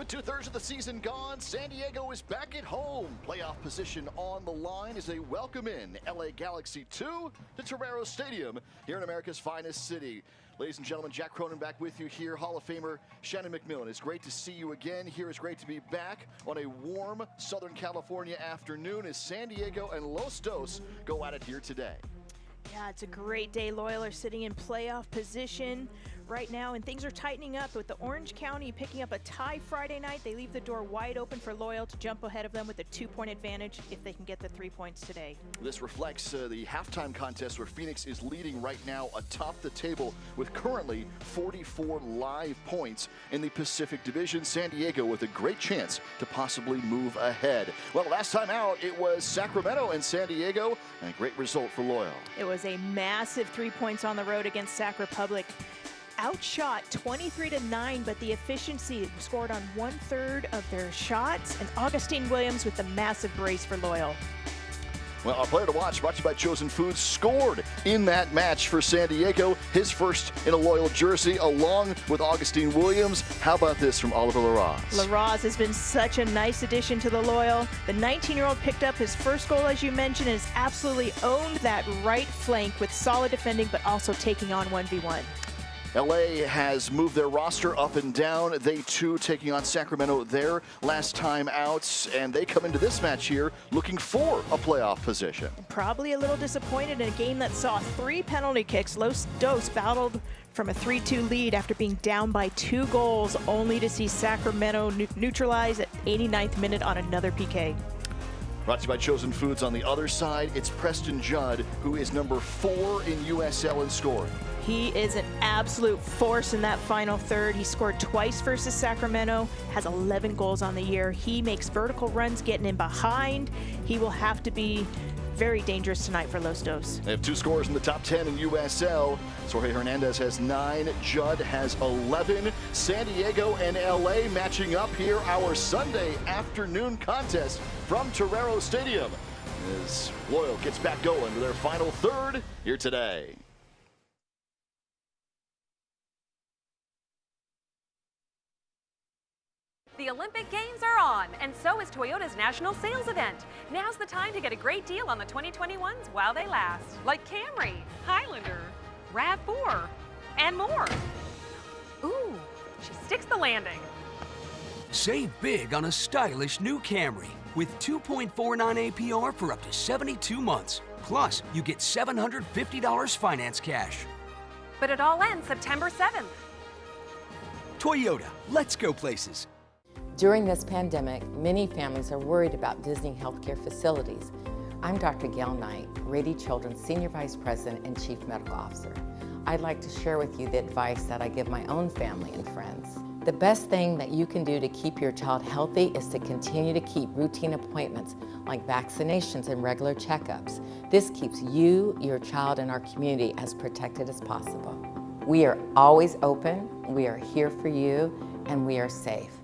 With 2/3 of the season gone, San Diego is back at home. Playoff position on the line as they welcome in LA Galaxy 2 to Torero Stadium here in America's finest city. Ladies and gentlemen, Jack Cronin back with you here. Hall of Famer Shannon McMillan. It's great to see you again. Here it's great to be back on a warm Southern California afternoon as San Diego and Los Dos go at it here today. Yeah, it's a great day. Loyal are sitting in playoff position right now, and things are tightening up with the Orange County picking up a tie Friday night. They leave the door wide open for Loyal to jump ahead of them with a 2-point advantage if they can get the 3 points today. This reflects the halftime contest where Phoenix is leading right now atop the table with currently 44 live points in the Pacific Division. San Diego with a great chance to possibly move ahead. Well, last time out, it was Sacramento and San Diego, and a great result for Loyal. It was a massive 3 points on the road against Sac Republic. Outshot 23-9, but the efficiency scored on 1/3 of their shots, and Augustine Williams with the massive brace for Loyal. Well, our player to watch, brought to you by Chosen Foods, scored in that match for San Diego. His first in a Loyal jersey, along with Augustine Williams. How about this from Oliver LaRaz? LaRaz has been such a nice addition to the Loyal. The 19-year-old picked up his first goal, as you mentioned, and has absolutely owned that right flank with solid defending, but also taking on 1v1. LA has moved their roster up and down. They too taking on Sacramento their last time out, and they come into this match here looking for a playoff position. Probably a little disappointed in a game that saw 3 penalty kicks. Los Dos battled from a 3-2 lead after being down by 2 goals, only to see Sacramento neutralize at 89th minute on another PK. Brought to you by Chosen Foods. On the other side, it's Preston Judd, who is number 4 in USL in scoring. He is an absolute force in that final third. He scored twice versus Sacramento, has 11 goals on the year. He makes vertical runs, getting in behind. He will have to be very dangerous tonight for Los Dos. They have 2 scorers in the top 10 in USL. Jorge Hernandez has 9, Judd has 11. San Diego and LA matching up here, our Sunday afternoon contest from Torero Stadium as Loyal gets back going to their final third here today. The Olympic Games are on, and so is Toyota's national sales event. Now's the time to get a great deal on the 2021s while they last, like Camry, Highlander, RAV4, and more. Ooh, she sticks the landing. Save big on a stylish new Camry with 2.49 APR for up to 72 months. Plus, you get $750 finance cash. But it all ends September 7th. Toyota, let's go places. During this pandemic, many families are worried about visiting healthcare facilities. I'm Dr. Gail Knight, Rady Children's Senior Vice President and Chief Medical Officer. I'd like to share with you the advice that I give my own family and friends. The best thing that you can do to keep your child healthy is to continue to keep routine appointments like vaccinations and regular checkups. This keeps you, your child, and our community as protected as possible. We are always open, we are here for you, and we are safe.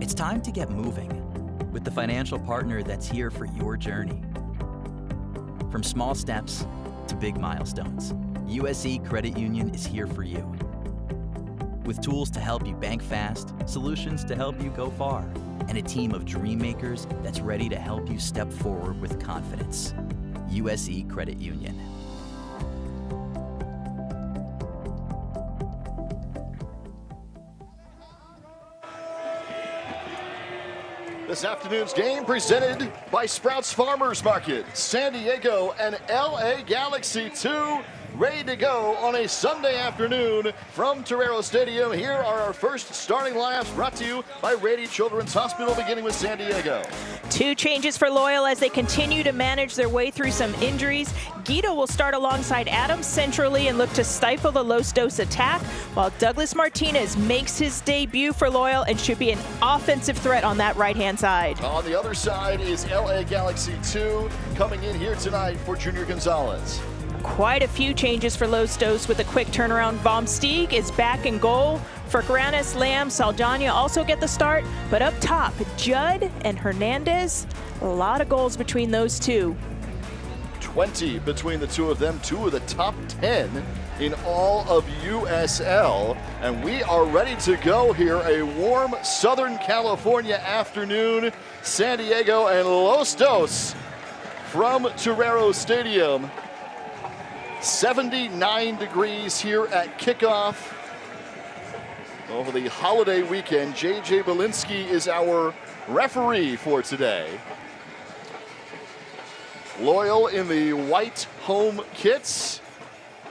It's time to get moving with the financial partner that's here for your journey. From small steps to big milestones, USE Credit Union is here for you. With tools to help you bank fast, solutions to help you go far, and a team of dream makers that's ready to help you step forward with confidence. USE Credit Union. This afternoon's game presented by Sprouts Farmers Market. San Diego and LA Galaxy 2 ready to go on a Sunday afternoon from Torero Stadium. Here are our first starting lineups brought to you by Rady Children's Hospital, beginning with San Diego. 2 changes for Loyal as they continue to manage their way through some injuries. Guido will start alongside Adams centrally and look to stifle the Los Dos attack, while Douglas Martinez makes his debut for Loyal and should be an offensive threat on that right-hand side. On the other side is LA Galaxy 2 coming in here tonight for Junior Gonzalez. Quite a few changes for Los Dos with a quick turnaround. Vom Stieg is back in goal. For Granis, Lamb, Saldana also get the start. But up top, Judd and Hernandez, a lot of goals between those two. 20 between the two of them, 2 of the top 10 in all of USL. And we are ready to go here. A warm Southern California afternoon. San Diego and Los Dos from Torero Stadium. 79 degrees here at kickoff. Over the holiday weekend, J.J. Belinsky is our referee for today. Loyal in the white home kits.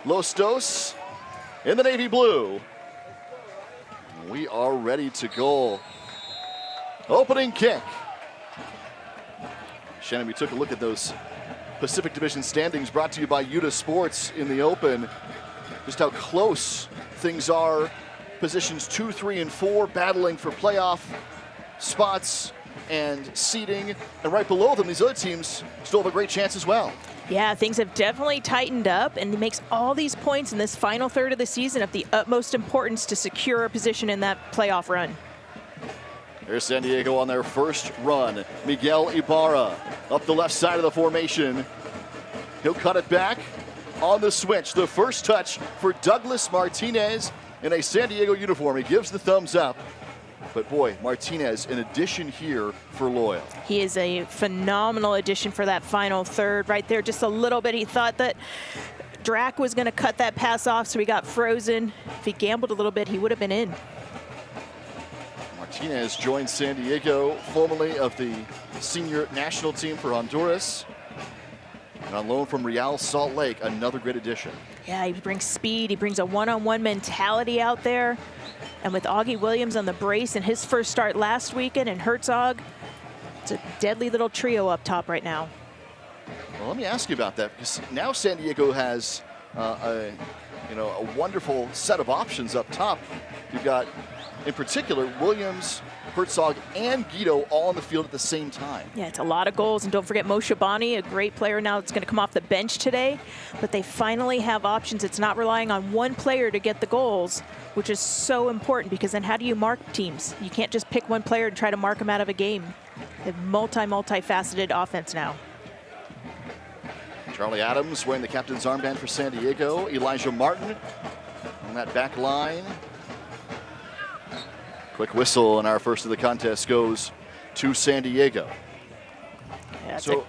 Los Dos in the navy blue. We are ready to go. Opening kick. Shannon, we took a look at those Pacific Division standings brought to you by Utah Sports in the Open. Just how close things are. Positions 2, 3, and 4 battling for playoff spots and seeding. And right below them, these other teams still have a great chance as well. Yeah, things have definitely tightened up, and it makes all these points in this final third of the season of the utmost importance to secure a position in that playoff run. There's San Diego on their first run. Miguel Ibarra up the left side of the formation. He'll cut it back on the switch. The first touch for Douglas Martinez in a San Diego uniform. He gives the thumbs up. But boy, Martinez, an addition here for Loyal. He is a phenomenal addition for that final third right there. Just a little bit. He thought that Drac was going to cut that pass off, so he got frozen. If he gambled a little bit, he would have been in. Martinez joined San Diego, formerly of the senior national team for Honduras. And on loan from Real Salt Lake, another great addition. Yeah, he brings speed. He brings a one-on-one mentality out there. And with Augie Williams on the brace in his first start last weekend and Herzog, it's a deadly little trio up top right now. Well, let me ask you about that, because now San Diego has a wonderful set of options up top. You've got, in particular, Williams, Herzog, and Guido all on the field at the same time. Yeah, it's a lot of goals. And don't forget Moshe Bani, a great player now that's going to come off the bench today. But they finally have options. It's not relying on one player to get the goals, which is so important, because then how do you mark teams? You can't just pick one player and try to mark them out of a game. They have multi-faceted offense now. Charlie Adams wearing the captain's armband for San Diego. Elijah Martin on that back line. Quick whistle, and our first of the contest goes to San Diego. Yeah, so,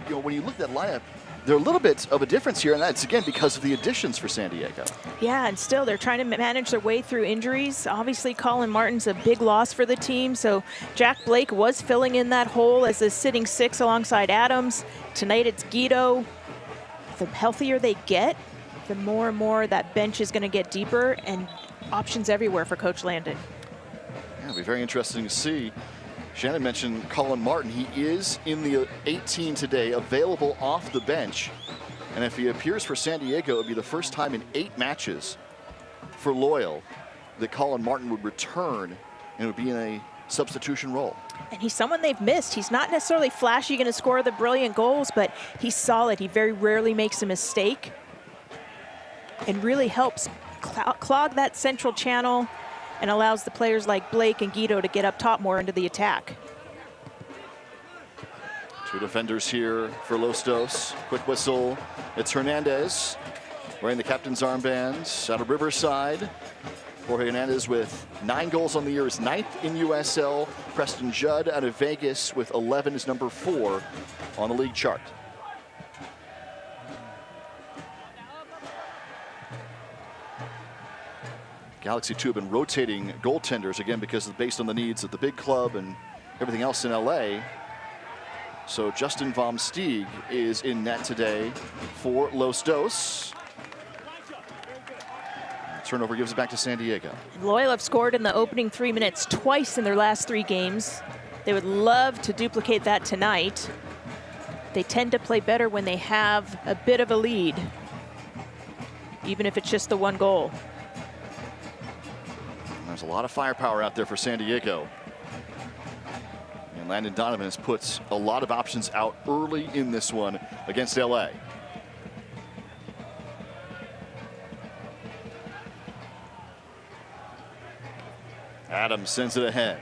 when you look at that lineup, there are a little bit of a difference here, and that's, again, because of the additions for San Diego. Yeah, and still they're trying to manage their way through injuries. Obviously, Colin Martin's a big loss for the team, so Jack Blake was filling in that hole as the sitting 6 alongside Adams. Tonight it's Guido. The healthier they get, the more and more that bench is going to get deeper, and options everywhere for Coach Landon. Yeah, it'll be very interesting to see. Shannon mentioned Colin Martin. He is in the 18 today, available off the bench. And if he appears for San Diego, it would be the first time in 8 matches for Loyal that Colin Martin would return and would be in a substitution role. And he's someone they've missed. He's not necessarily flashy, going to score the brilliant goals, but he's solid. He very rarely makes a mistake and really helps clog that central channel and allows the players like Blake and Guido to get up top more into the attack. 2 defenders here for Los Dos. Quick whistle. It's Hernandez wearing the captain's armbands out of Riverside. Jorge Hernandez with 9 goals on the year is 9th in USL. Preston Judd out of Vegas with 11 is number 4 on the league chart. Galaxy 2 have been rotating goaltenders, again, because based on the needs of the big club and everything else in LA. So Justin Vom Stieg is in net today for Los Dos. turnover gives it back to San Diego. Loyal have scored in the opening 3 minutes twice in their last 3 games. They would love to duplicate that tonight. They tend to play better when they have a bit of a lead, even if it's just the 1 goal. There's a lot of firepower out there for San Diego. And Landon Donovan has put a lot of options out early in this one against LA. Adams sends it ahead.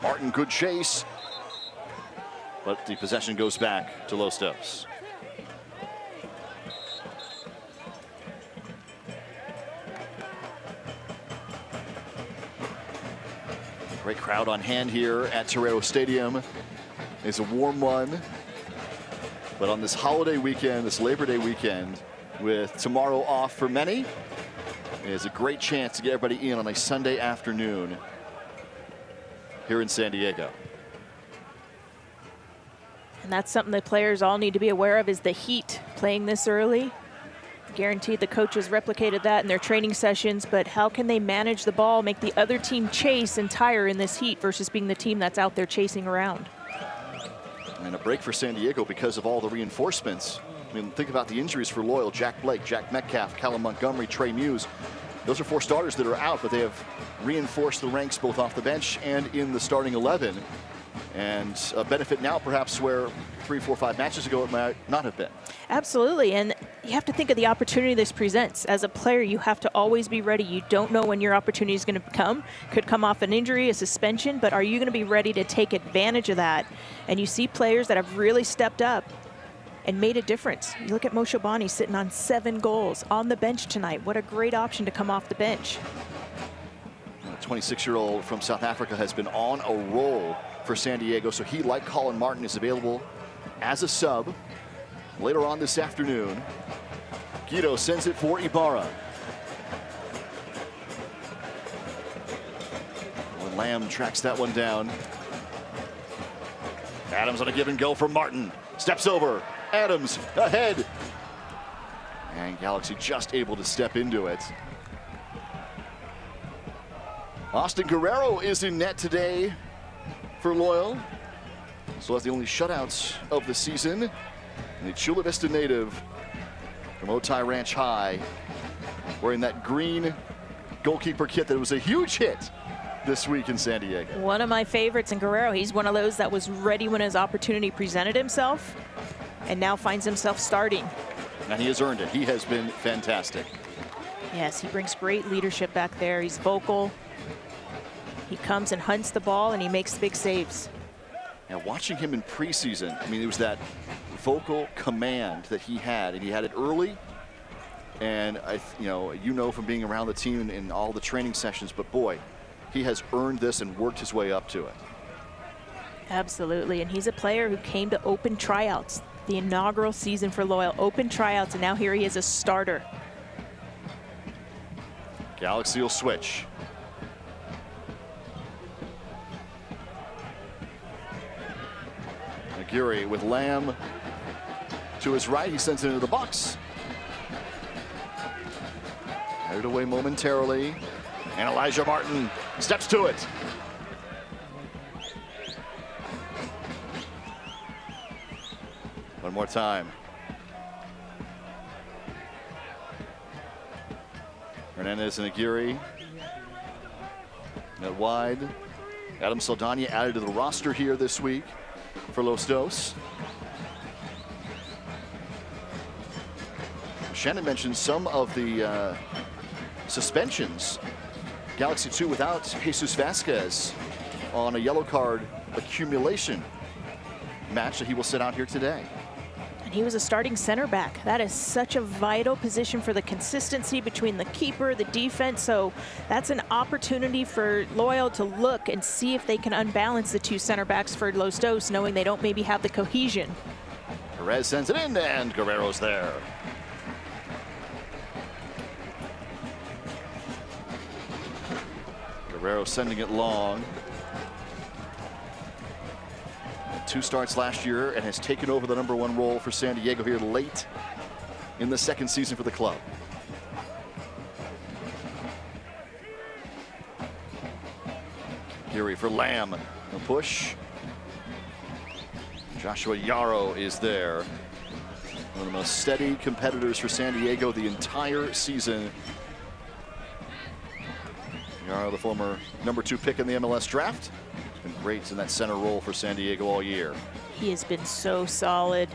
Martin, good chase. But the possession goes back to Los Dos. Great crowd on hand here at Torero Stadium. It's a warm one. But on this holiday weekend, this Labor Day weekend, with tomorrow off for many, it's a great chance to get everybody in on a Sunday afternoon here in San Diego. And that's something that players all need to be aware of, is the heat playing this early. Guaranteed the coaches replicated that in their training sessions, but how can they manage the ball, make the other team chase and tire in this heat versus being the team that's out there chasing around? And a break for San Diego because of all the reinforcements. I mean, think about the injuries for Loyal. Jack Blake, Jack Metcalf, Callum Montgomery, Trey Muse. Those are 4 starters that are out, but they have reinforced the ranks both off the bench and in the starting 11. And a benefit now perhaps where 3, 4, 5 matches ago it might not have been. Absolutely, and you have to think of the opportunity this presents. As a player, you have to always be ready. You don't know when your opportunity is going to come. Could come off an injury, a suspension, but are you going to be ready to take advantage of that? And you see players that have really stepped up and made a difference. You look at Moshe Bani sitting on 7 goals on the bench tonight. What a great option to come off the bench. The 26-year-old from South Africa has been on a roll for San Diego, so he, like Colin Martin, is available as a sub later on this afternoon. Guido sends it for Ibarra. When Lamb tracks that one down. Adams on a give and go from Martin. Steps over. Adams ahead. And Galaxy just able to step into it. Austin Guerrero is in net today for Loyal. So that's the only shutouts of the season. And the Chula Vista native from Otay Ranch High, wearing that green goalkeeper kit that was a huge hit this week in San Diego. One of my favorites in Guerrero. He's one of those that was ready when his opportunity presented himself and now finds himself starting. And he has earned it. He has been fantastic. Yes, he brings great leadership back there. He's vocal. He comes and hunts the ball, and he makes big saves. Now, watching him in preseason, I mean, it was that vocal command that he had, and he had it early. And you know from being around the team in all the training sessions, but boy, he has earned this and worked his way up to it. Absolutely, and he's a player who came to open tryouts, the inaugural season for Loyal, open tryouts, and now here he is a starter. Galaxy will switch. Aguirre with Lamb to his right. He sends it into the box. Headed away momentarily. And Elijah Martin steps to it. One more time. Hernandez and Aguirre. Net wide. Adam Saldana added to the roster here this week for Los Dos. Shannon mentioned some of the suspensions. Galaxy 2 without Jesus Vasquez on a yellow card accumulation match that he will sit out here today. And he was a starting center back. That is such a vital position for the consistency between the keeper, the defense. So that's an opportunity for Loyal to look and see if they can unbalance the 2 center backs for Los Dos, knowing they don't maybe have the cohesion. Perez sends it in, and Guerrero's there. Guerrero sending it long. 2 starts last year and has taken over the #1 role for San Diego here late in the second season for the club. Geary for Lamb. No push. Joshua Yarrow is there. One of the most steady competitors for San Diego the entire season. Yarrow, the former #2 pick in the MLS draft. Been great in that center role for San Diego all year. He has been so solid.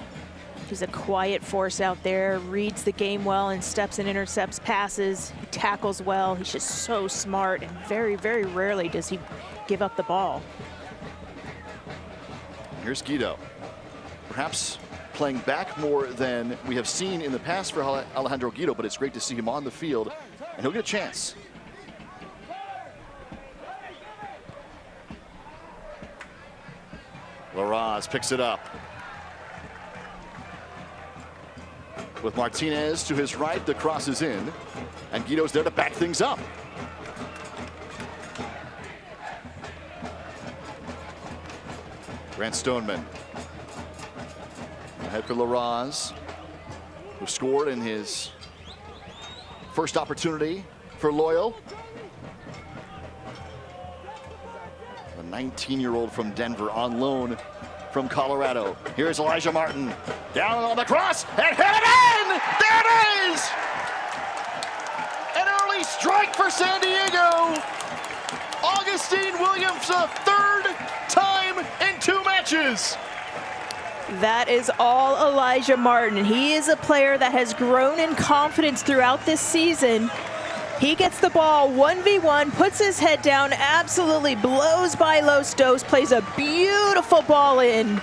He's a quiet force out there, reads the game well and steps and intercepts passes. He tackles well. He's just so smart, and very, very rarely does he give up the ball. Here's Guido. Perhaps playing back more than we have seen in the past for Alejandro Guido, but it's great to see him on the field, and he'll get a chance. Larraz picks it up. With Martinez to his right, the cross is in, and Guido's there to back things up. Grant Stoneman. Ahead for Larraz, who scored in his first opportunity for Loyal. The 19-year-old from Denver on loan from Colorado. Here's Elijah Martin. Down on the cross and hit it in! There it is! An early strike for San Diego. Augustine Williams, a third time in 2 matches. That is all Elijah Martin. He is a player that has grown in confidence throughout this season. He gets the ball 1v1, puts his head down, absolutely blows by Los Dos, plays a beautiful ball in.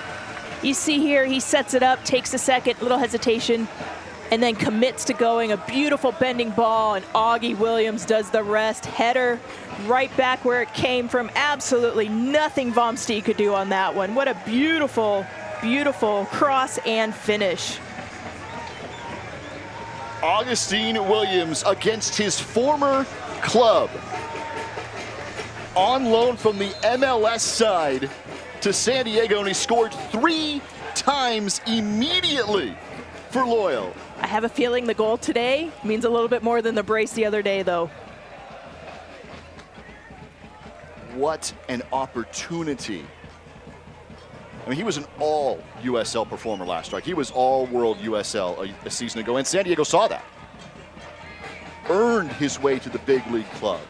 You see here, he sets it up, takes a second, little hesitation, and then commits to going. A beautiful bending ball, and Augie Williams does the rest. Header right back where it came from. Absolutely nothing Vomsteed could do on that one. What a beautiful, beautiful cross and finish. Augustine Williams against his former club. On loan from the MLS side to San Diego, and he scored 3 times immediately for Loyal. I have a feeling the goal today means a little bit more than the brace the other day, though. What an opportunity. I mean, he was an all-USL performer last year. He was all-world USL a season ago, and San Diego saw that. Earned his way to the big league club.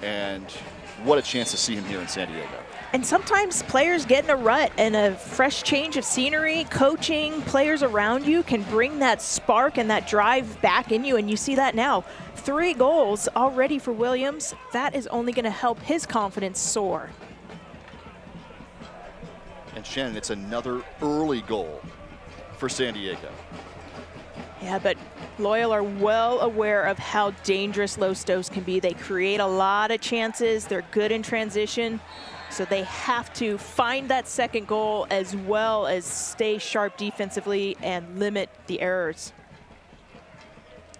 And what a chance to see him here in San Diego. And sometimes players get in a rut, and a fresh change of scenery, coaching, players around you can bring that spark and that drive back in you, and you see that now. 3 goals already for Williams. That is only going to help his confidence soar. And Shannon, it's another early goal for San Diego. Yeah, but Loyal are well aware of how dangerous Los Dos can be. They create a lot of chances. They're good in transition. So they have to find that second goal as well as stay sharp defensively and limit the errors.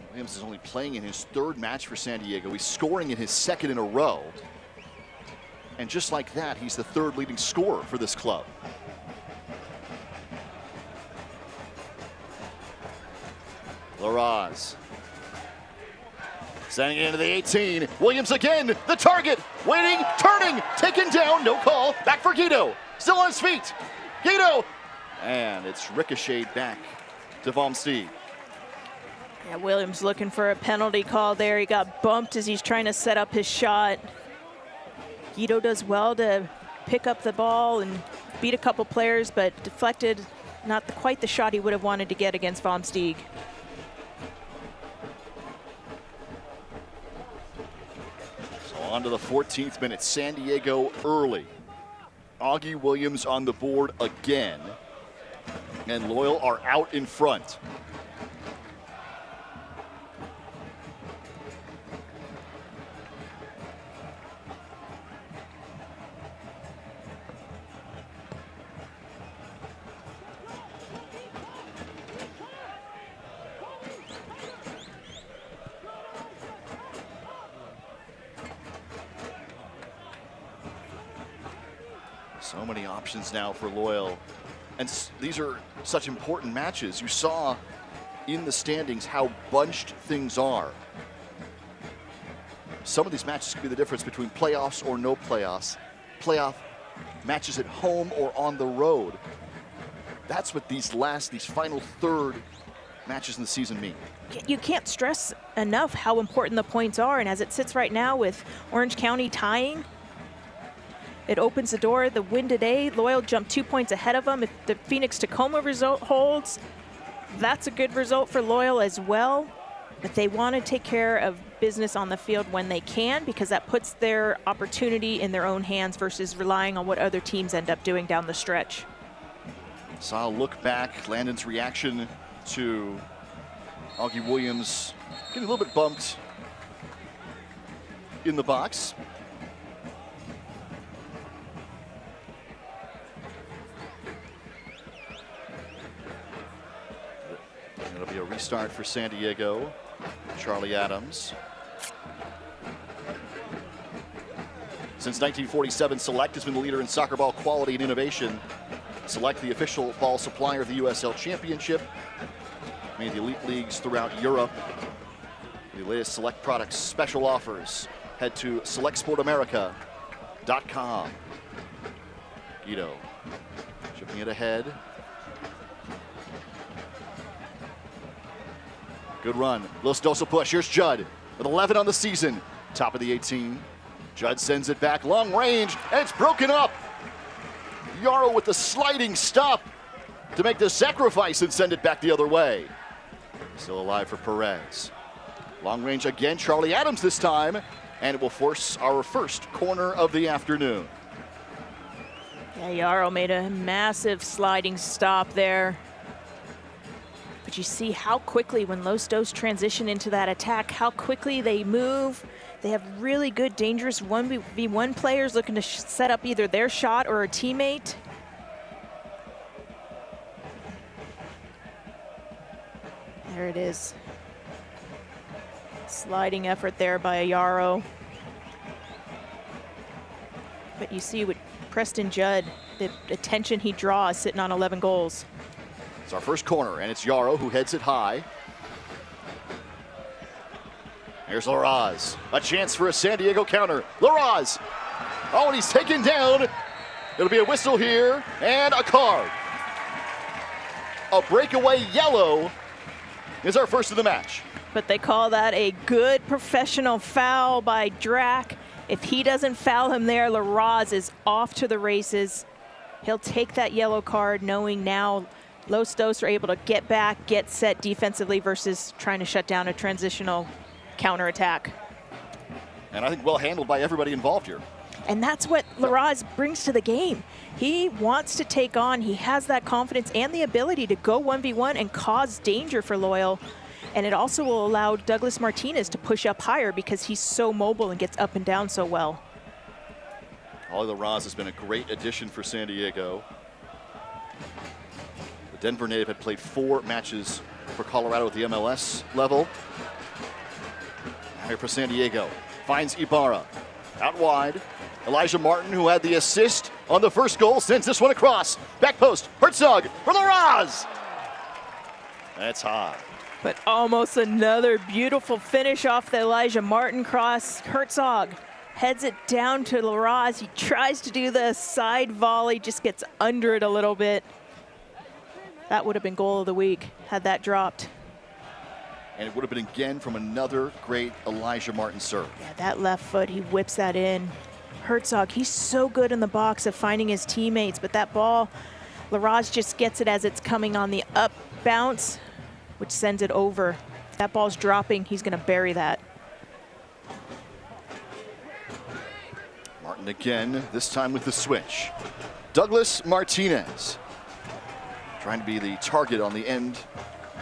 Williams is only playing in his 3rd match for San Diego. He's scoring in his 2nd in a row. And just like that, he's the 3rd leading scorer for this club. Larraz. Sending it into the 18. Williams again, the target. Waiting, turning, taken down, no call. Back for Guido. Still on his feet. Guido. And it's ricocheted back to Vomsteed. Yeah, Williams looking for a penalty call there. He got bumped as he's trying to set up his shot. Guido does well to pick up the ball and beat a couple players, but deflected not quite the shot he would have wanted to get against Vomsteed. So on to the 14th minute, San Diego early. Augie Williams on the board again, and Loyal are out in front. So many options now for Loyal And these are such important matches. You saw in the standings how bunched things are. Some of these matches could be the difference between playoffs or no playoffs. Playoff matches at home or on the road. That's what these final third matches in the season mean. You can't stress enough how important the points are, and as it sits right now with Orange County tying, it opens the door. The win today, Loyal jumped 2 points ahead of them. If the Phoenix-Tacoma result holds, that's a good result for Loyal as well. But they want to take care of business on the field when they can, because that puts their opportunity in their own hands versus relying on what other teams end up doing down the stretch. Saw a look back, Landon's reaction to Augie Williams getting a little bit bumped in the box. It'll be a restart for San Diego. Charlie Adams. Since 1947, Select has been the leader in soccer ball quality and innovation. Select, the official ball supplier of the USL Championship, many of the elite leagues throughout Europe. The latest Select products special offers. Head to selectsportamerica.com. Guido chipping it ahead. Good run. Los Dos will push. Here's Judd with 11 on the season. Top of the 18. Judd sends it back long range, and it's broken up. Yarrow with the sliding stop to make the sacrifice and send it back the other way. Still alive for Perez. Long range again. Charlie Adams this time, and it will force our first corner of the afternoon. Yeah, Yarrow made a massive sliding stop there. But you see how quickly, when Los Dos transition into that attack, how quickly they move. They have really good, dangerous 1v1 players looking to set up either their shot or a teammate. There it is. Sliding effort there by Yarrow. But you see with Preston Judd, the attention he draws sitting on 11 goals. It's our first corner, and it's Yarrow who heads it high. Here's Larraz. A chance for a San Diego counter. Larraz. Oh, and he's taken down. It'll be a whistle here and a card. A breakaway yellow is our first of the match. But they call that a good professional foul by Drac. If he doesn't foul him there, Larraz is off to the races. He'll take that yellow card knowing now Los Dos are able to get back, get set defensively versus trying to shut down a transitional counterattack. And I think well handled by everybody involved here. And that's what Larraz brings to the game. He wants to take on, he has that confidence and the ability to go 1v1 and cause danger for Loyal. And it also will allow Douglas Martinez to push up higher because he's so mobile and gets up and down so well. Ollie Larraz has been a great addition for San Diego. The Denver native had played 4 matches for Colorado at the MLS level. Now here for San Diego. Finds Ibarra. Out wide. Elijah Martin, who had the assist on the first goal, sends this one across. Back post. Herzog for Larraz. That's high. But almost another beautiful finish off the Elijah Martin cross. Herzog heads it down to Larraz. He tries to do the side volley, just gets under it a little bit. That would have been goal of the week had that dropped. And it would have been again from another great Elijah Martin serve. Yeah, that left foot, he whips that in. Herzog, he's so good in the box of finding his teammates, but that ball, Larraz just gets it as it's coming on the up bounce, which sends it over. If that ball's dropping, he's going to bury that. Martin again, this time with the switch. Douglas Martinez trying to be the target on the end,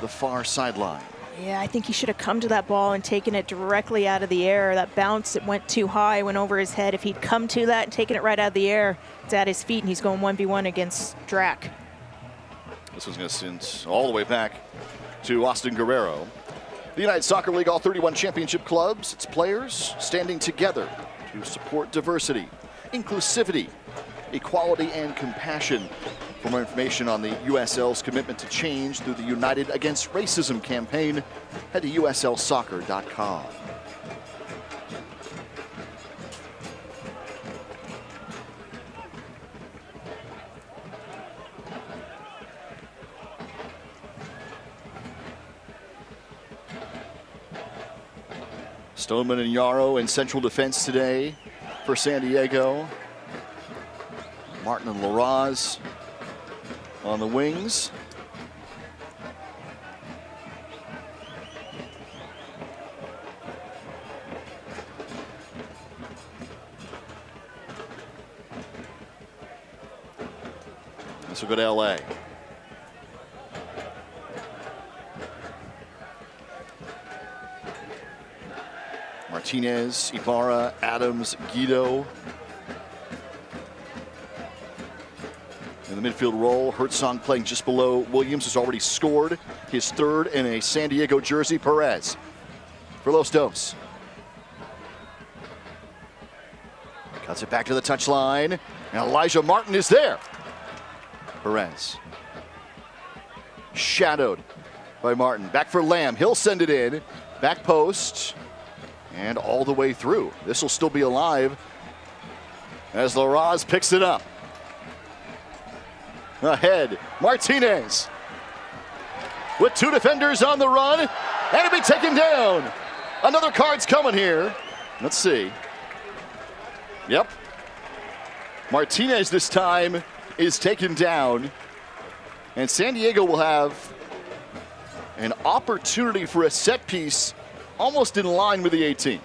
the far sideline. Yeah, I think he should have come to that ball and taken it directly out of the air. That bounce, it went too high, went over his head. If he'd come to that and taken it right out of the air, it's at his feet, and he's going 1v1 against Drac. This one's going to send all the way back to Austin Guerrero. The United Soccer League, all 31 championship clubs, its players standing together to support diversity, inclusivity, equality, and compassion. For more information on the USL's commitment to change through the United Against Racism campaign, head to uslsoccer.com. Stoneman and Yarrow in central defense today for San Diego. Martin and Laraz on the wings. This will go to LA. Martinez, Ibarra, Adams, Guido. In the midfield role, Herzog playing just below Williams, has already scored his third in a San Diego jersey. Perez for Los Dos. Cuts it back to the touchline, and Elijah Martin is there. Perez. Shadowed by Martin. Back for Lamb. He'll send it in. Back post. And all the way through. This will still be alive as Laraz picks it up. Ahead, Martinez. With two defenders on the run. And it'll be taken down. Another card's coming here. Let's see. Yep. Martinez this time is taken down. And San Diego will have an opportunity for a set piece almost in line with the 18.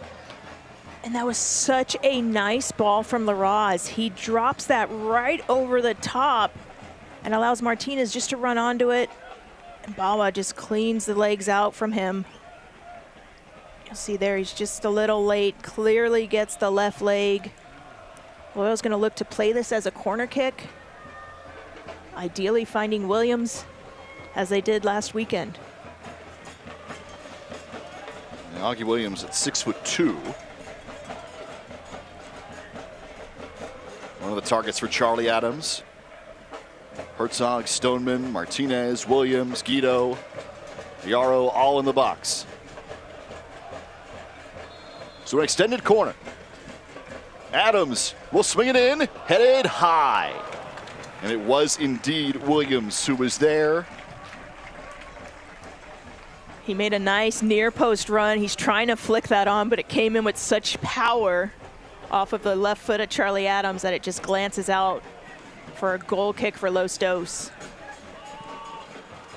And that was such a nice ball from Laraz. He drops that right over the top and allows Martinez just to run onto it. And Bawa just cleans the legs out from him. You'll see there, he's just a little late. Clearly gets the left leg. Loyal's going to look to play this as a corner kick. Ideally finding Williams, as they did last weekend. Augie Williams at 6'2". One of the targets for Charlie Adams. Herzog, Stoneman, Martinez, Williams, Guido, Yarrow, all in the box. So an extended corner. Adams will swing it in, headed high. And it was indeed Williams who was there. He made a nice near post run. He's trying to flick that on, but it came in with such power off of the left foot of Charlie Adams that it just glances out for a goal kick for Los Dos.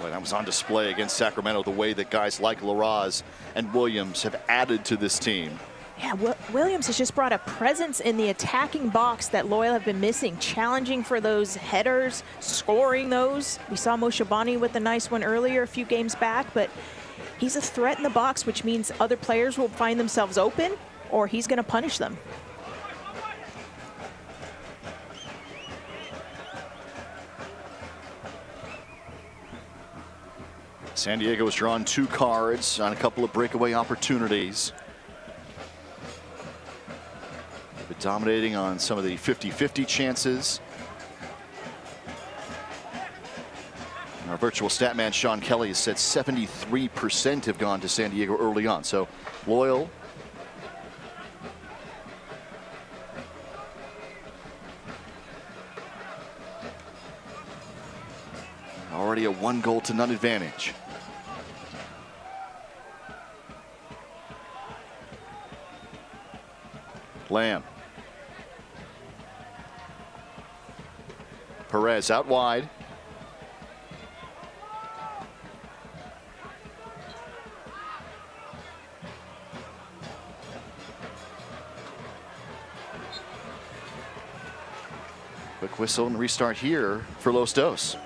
Boy, that was on display against Sacramento, the way that guys like Laraz and Williams have added to this team. Yeah, Williams has just brought a presence in the attacking box that Loyal have been missing, challenging for those headers, scoring those. We saw Moshabani with a nice one earlier a few games back, but he's a threat in the box, which means other players will find themselves open or he's going to punish them. San Diego has drawn 2 cards on a couple of breakaway opportunities. But dominating on some of the 50-50 chances. And our virtual stat man, Sean Kelly, has said 73% have gone to San Diego early on. So Loyal. Already a 1-goal-to-none advantage. Lamb. Perez out wide. Quick whistle and restart here for Los Dos.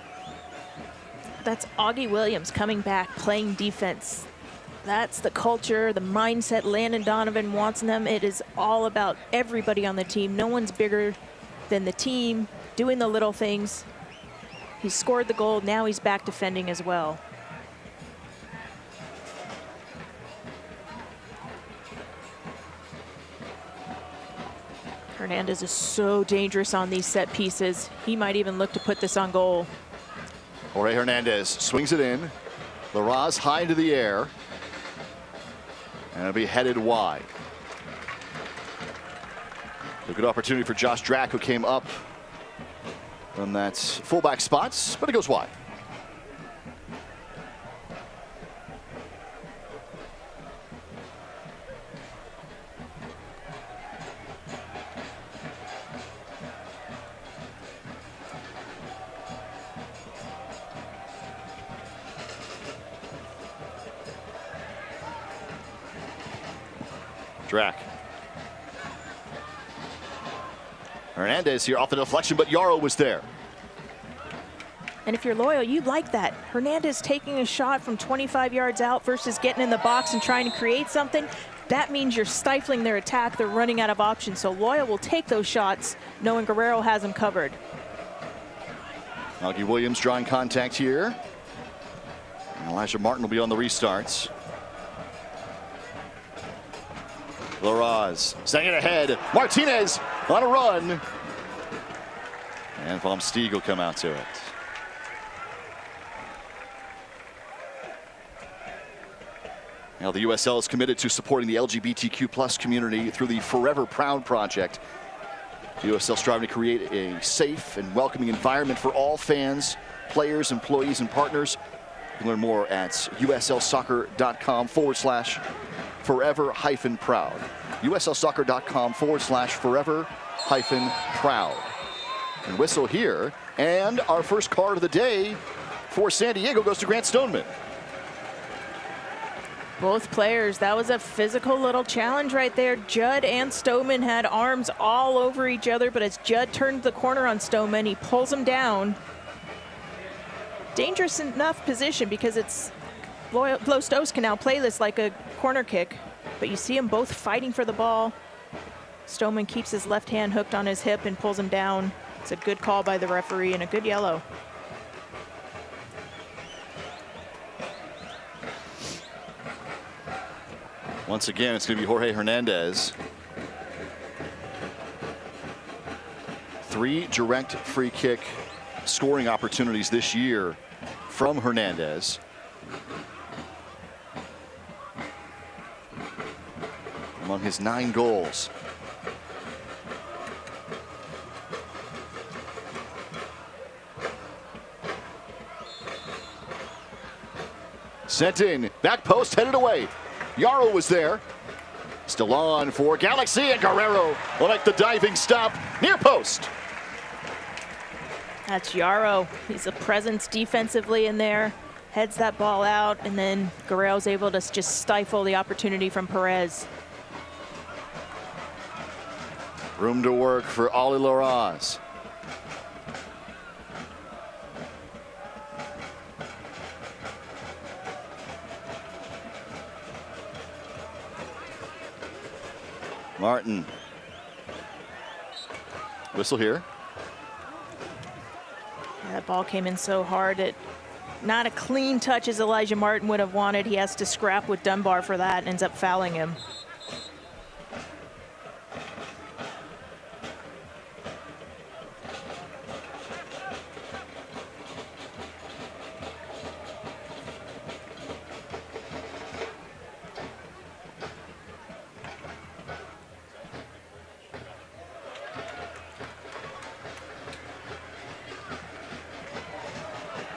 That's Augie Williams coming back, playing defense. That's the culture, the mindset Landon Donovan wants in them. It is all about everybody on the team. No one's bigger than the team, doing the little things. He scored the goal, now he's back defending as well. Hernandez is so dangerous on these set pieces. He might even look to put this on goal. Jorge Hernandez swings it in. Larraz high into the air. And it'll be headed wide. A good opportunity for Josh Drack, who came up from that fullback spots, but it goes wide. Drack. Hernandez here off the deflection, but Yarrow was there. And if you're loyal, you like that. Hernandez taking a shot from 25 yards out versus getting in the box and trying to create something. That means you're stifling their attack. They're running out of options. So Loyal will take those shots, knowing Guerrero has them covered. Augie Williams drawing contact here. And Elijah Martin will be on the restarts. Larraz sending it ahead. Martinez on a run. And Vom Stieg will come out to it. Now the USL is committed to supporting the LGBTQ+ community through the Forever Proud project. The USL striving to create a safe and welcoming environment for all fans, players, employees, and partners. You can learn more at uslsoccer.com/forever-proud. uslsoccer.com/forever-proud. And whistle here. And our first card of the day for San Diego goes to Grant Stoneman. Both players, that was a physical little challenge right there. Judd and Stoneman had arms all over each other, but as Judd turned the corner on Stoneman, he pulls him down. Dangerous enough position because it's Blostos can now play this like a corner kick, but you see them both fighting for the ball. Stoneman keeps his left hand hooked on his hip and pulls him down. It's a good call by the referee and a good yellow. Once again, it's going to be Jorge Hernandez. 3 direct free kick scoring opportunities this year from Hernandez. Among his 9 goals. Sent in, back post, headed away. Yarrow was there. Still on for Galaxy, and Guerrero will make the diving stop near post. That's Yarrow. He's a presence defensively in there. Heads that ball out, and then Guerrero's able to just stifle the opportunity from Perez. Room to work for Ali Larraz. Martin. Whistle here. Yeah, that ball came in so hard. Not a clean touch as Elijah Martin would have wanted. He has to scrap with Dunbar for that and ends up fouling him.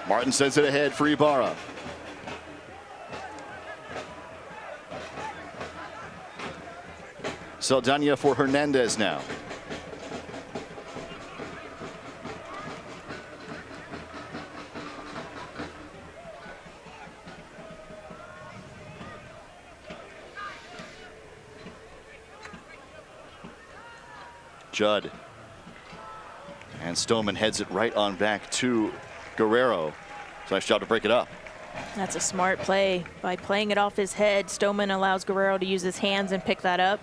Martin sends it ahead for Ibarra. Saldana for Hernandez now. Judd. And Stoneman heads it right on back to Guerrero. It's a nice job to break it up. That's a smart play. By playing it off his head, Stoneman allows Guerrero to use his hands and pick that up.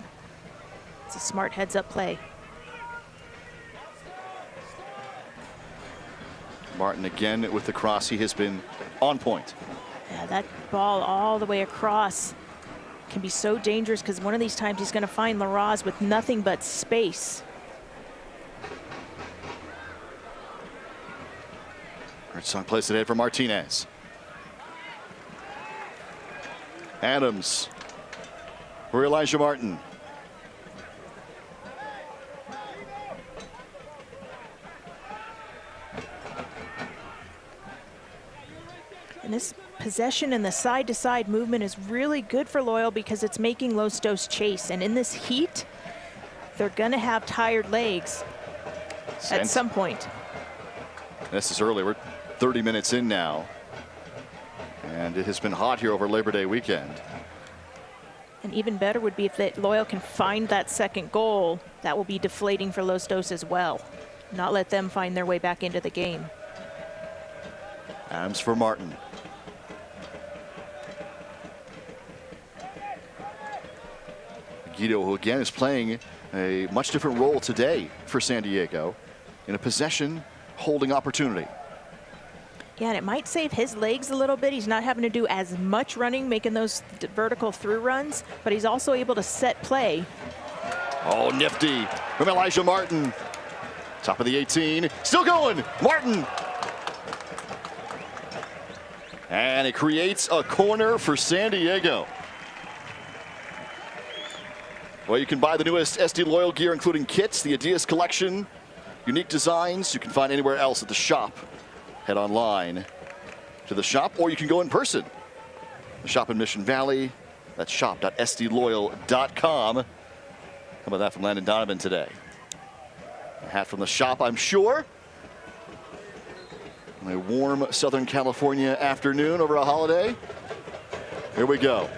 It's a smart heads-up play. Martin again with the cross. He has been on point. Yeah, that ball all the way across can be so dangerous because one of these times he's going to find Larraz with nothing but space. Herzog plays it in for Martinez. Adams for Elijah Martin. And this possession and the side-to-side movement is really good for Loyal because it's making Los Dos chase. And in this heat, they're going to have tired legs at some point. This is early. We're 30 minutes in now. And it has been hot here over Labor Day weekend. And even better would be if Loyal can find that second goal. That will be deflating for Los Dos as well. Not let them find their way back into the game. Adams for Martin. Guido, who again is playing a much different role today for San Diego in a possession holding opportunity. Yeah, and it might save his legs a little bit. He's not having to do as much running, making those vertical through runs, but he's also able to set play. Oh, nifty from Elijah Martin. Top of the 18, still going, Martin. And it creates a corner for San Diego. Well, you can buy the newest SD Loyal gear, including kits, the Adidas collection, unique designs you can find anywhere else at the shop. Head online to the shop, or you can go in person. The shop in Mission Valley, that's shop.sdloyal.com. How about that from Landon Donovan today? A hat from the shop, I'm sure. On a warm Southern California afternoon over a holiday. Here we go.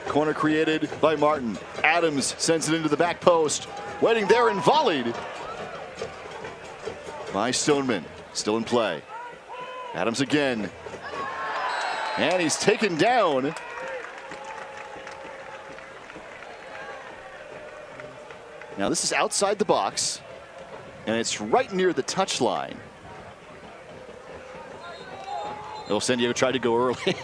Corner created by Martin. Adams sends it into the back post. Waiting there and volleyed by Stoneman. Still in play. Adams again. And he's taken down. Now this is outside the box, and it's right near the touchline. Oh, San Diego tried to go early.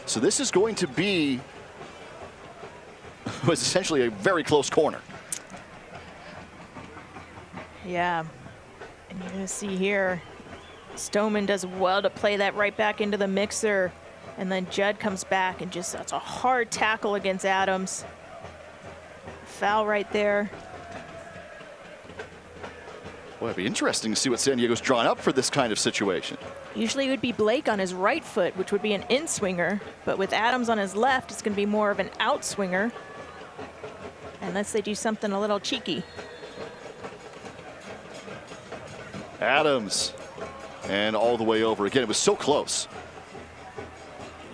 So this is going to be was essentially a very close corner. Yeah, and you're gonna see here, Stoneman does well to play that right back into the mixer, and then Judd comes back and just, that's a hard tackle against Adams. Foul right there. Well, it'd be interesting to see what San Diego's drawn up for this kind of situation. Usually it would be Blake on his right foot, which would be an in-swinger, but with Adams on his left, it's gonna be more of an out-swinger, unless they do something a little cheeky. Adams, and all the way over. Again, it was so close.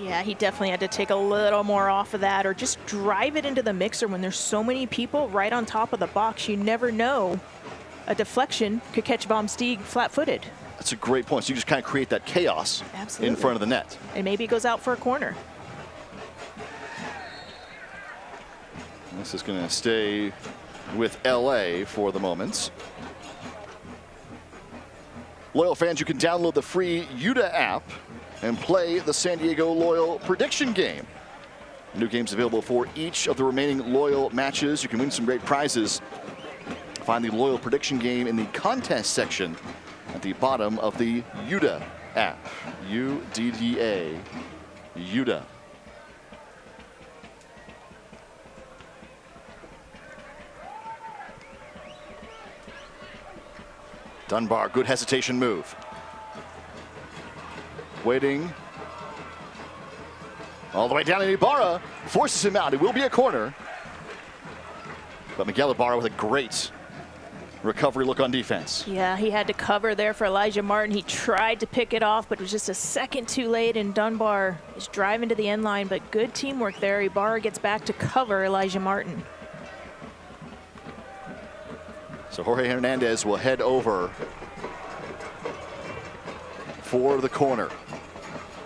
Yeah, he definitely had to take a little more off of that, or just drive it into the mixer when there's so many people right on top of the box. You never know. A deflection could catch Vom Steeg flat-footed. That's a great point. So you just kind of create that chaos in front of the net. And maybe it goes out for a corner. This is going to stay with LA for the moment. Loyal fans, you can download the free Yuta app and play the San Diego Loyal prediction game. New games available for each of the remaining Loyal matches. You can win some great prizes. Find the Loyal prediction game in the contest section at the bottom of the Yuta app. U-D-D-A, Yuta. Dunbar, good hesitation move. Waiting. All the way down, and Ibarra forces him out. It will be a corner. But Miguel Ibarra with a great recovery look on defense. Yeah, he had to cover there for Elijah Martin. He tried to pick it off, but it was just a second too late, and Dunbar is driving to the end line, but good teamwork there. Ibarra gets back to cover Elijah Martin. So Jorge Hernandez will head over for the corner.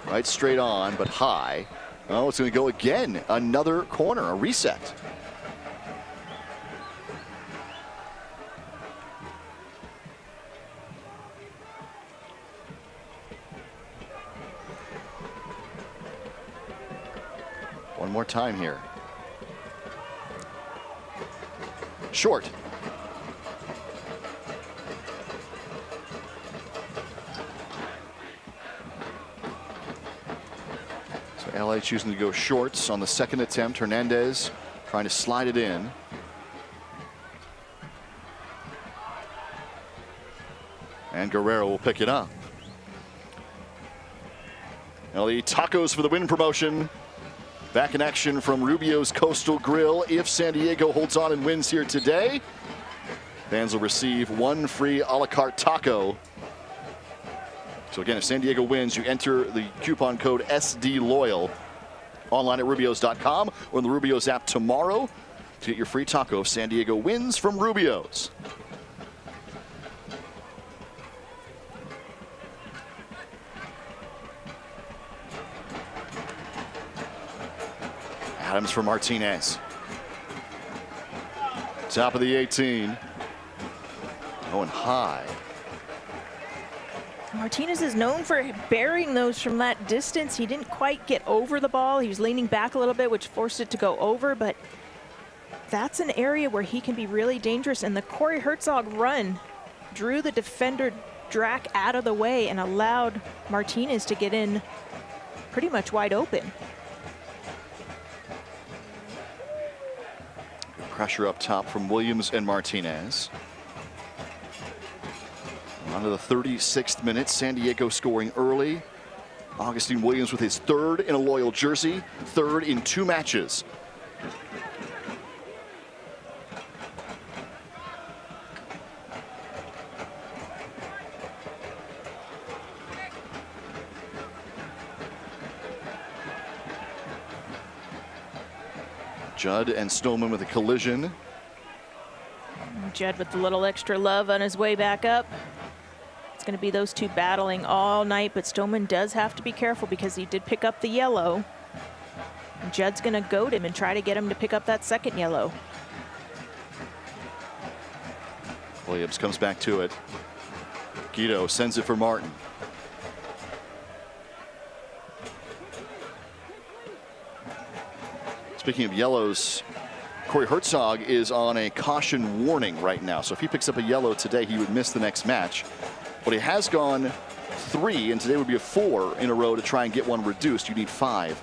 Right straight on, but high. Oh, it's going to go again. Another corner, a reset. One more time here. Short. LA choosing to go shorts on the second attempt. Hernandez trying to slide it in. And Guerrero will pick it up. LA Tacos for the win promotion. Back in action from Rubio's Coastal Grill. If San Diego holds on and wins here today, fans will receive one free a la carte taco. So again, if San Diego wins, you enter the coupon code SDLoyal online at Rubios.com or in the Rubios app tomorrow to get your free taco if San Diego wins from Rubio's. Adams for Martinez. Top of the 18. Going high. Martinez is known for burying those from that distance. He didn't quite get over the ball. He was leaning back a little bit, which forced it to go over, but that's an area where he can be really dangerous. And the Corey Herzog run drew the defender Drac out of the way and allowed Martinez to get in pretty much wide open. Pressure up top from Williams and Martinez. On to the 36th minute, San Diego scoring early. Augustine Williams with his third in a Loyal jersey, third in 2 matches. Judd and Stillman with a collision. Judd with a little extra love on his way back up. It's going to be those two battling all night, but Stillman does have to be careful because he did pick up the yellow. And Judd's going to goad him and try to get him to pick up that second yellow. Williams comes back to it. Guido sends it for Martin. Speaking of yellows, Corey Herzog is on a caution warning right now. So if he picks up a yellow today, he would miss the next match. But he has gone 3, and today would be a 4 in a row to try and get one reduced. You need 5.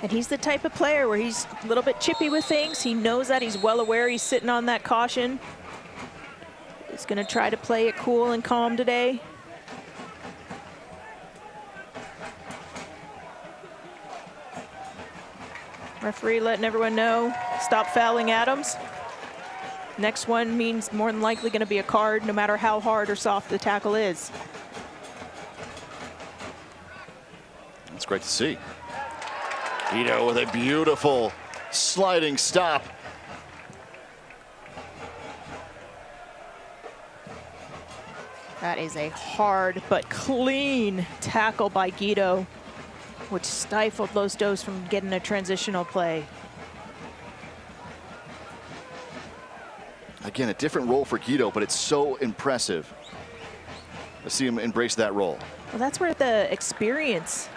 And he's the type of player where he's a little bit chippy with things. He knows that. He's well aware he's sitting on that caution. He's going to try to play it cool and calm today. Referee letting everyone know, stop fouling Adams. Next one means more than likely going to be a card, no matter how hard or soft the tackle is. That's great to see. Guido with a beautiful sliding stop. That is a hard but clean tackle by Guido, which stifled Los Dos from getting a transitional play. Again, a different role for Guido, but it's so impressive to see him embrace that role. Well, that's where the experience.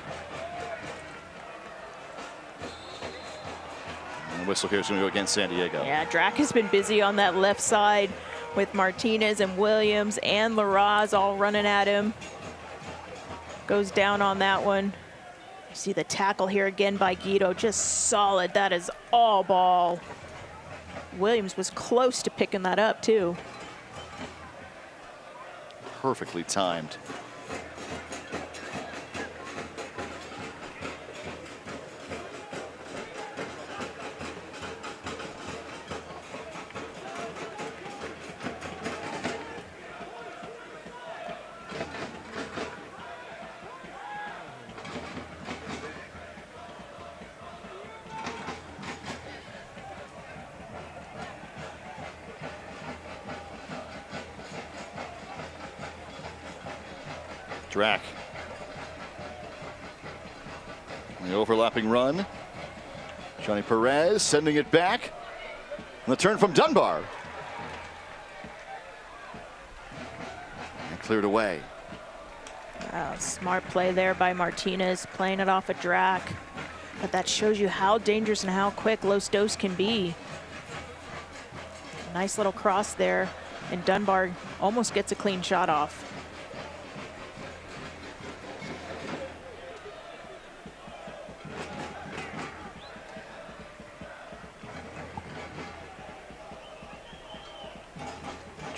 And the whistle here is going to go against San Diego. Yeah, Drac has been busy on that left side with Martinez and Williams and Larraz all running at him. Goes down on that one. See the tackle here again by Guido, just solid. That is all ball. Williams was close to picking that up too. Perfectly timed. Drac. The overlapping run. Johnny Perez sending it back. And the turn from Dunbar. And cleared away. Smart play there by Martinez, playing it off a Drac. But that shows you how dangerous and how quick Los Dos can be. Nice little cross there, and Dunbar almost gets a clean shot off.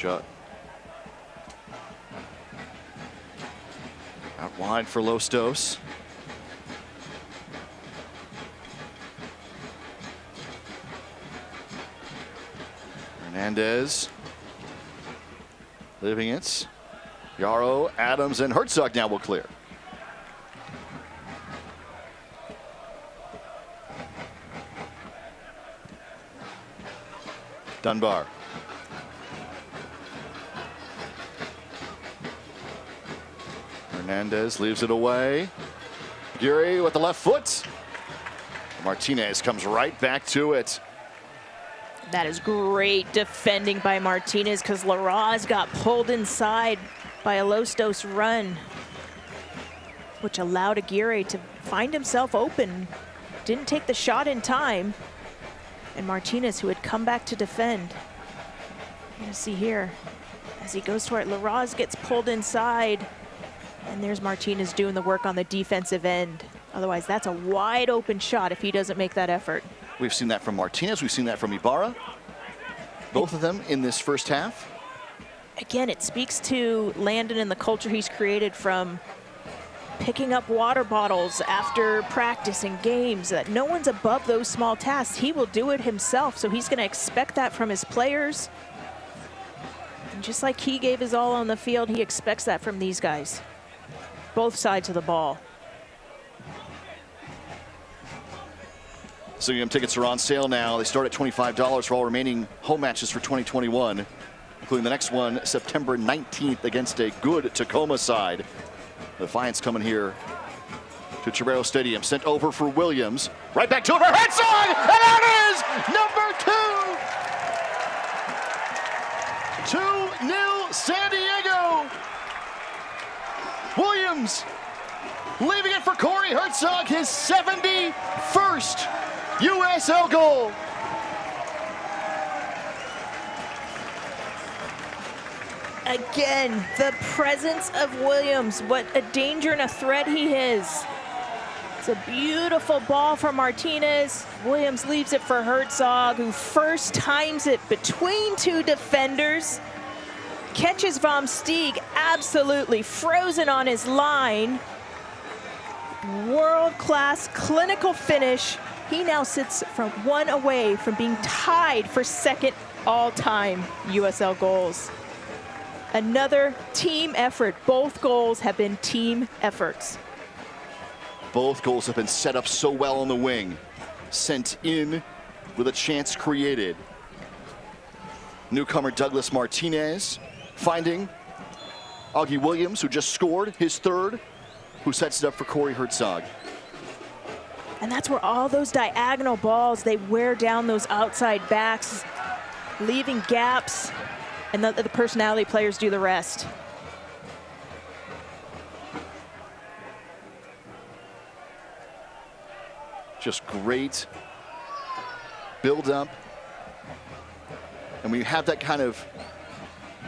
Judd. Out wide for Lostos. Hernandez leaving it. Yarrow, Adams, and Herzog now will clear. Dunbar. Hernandez leaves it away. Geary with the left foot. Martinez comes right back to it. That is great defending by Martinez because Larraz got pulled inside by a Lostos run, which allowed Aguirre to find himself open. Didn't take the shot in time. And Martinez, who had come back to defend. You're gonna see here, as he goes toward it, Larraz gets pulled inside. And there's Martinez doing the work on the defensive end. Otherwise, that's a wide open shot if he doesn't make that effort. We've seen that from Martinez. We've seen that from Ibarra. Both of them in this first half. Again, it speaks to Landon and the culture he's created from picking up water bottles after practice and games, that no one's above those small tasks. He will do it himself, so he's going to expect that from his players. And just like he gave his all on the field, he expects that from these guys. Both sides of the ball. Stadium tickets are on sale now. They start at $25 for all remaining home matches for 2021, including the next one, September 19th, against a good Tacoma side. Defiance coming here to Torero Stadium. Sent over for Williams. Right back to him for Herzog! And that is number 2! 2-0 San Diego. Williams leaving it for Corey Herzog, his 71st USL goal. Again, the presence of Williams, what a danger and a threat he is. It's a beautiful ball from Martinez. Williams leaves it for Herzog, who first times it between two defenders. Catches Vom Steeg absolutely frozen on his line. World-class clinical finish. He now sits from one away from being tied for second all-time USL goals. Another team effort. Both goals have been team efforts. Both goals have been set up so well on the wing. Sent in with a chance created. Newcomer Douglas Martinez finding Augie Williams, who just scored his third, who sets it up for Corey Herzog. And that's where all those diagonal balls, they wear down those outside backs, leaving gaps, and the personality players do the rest. Just great build up. And when you have that kind of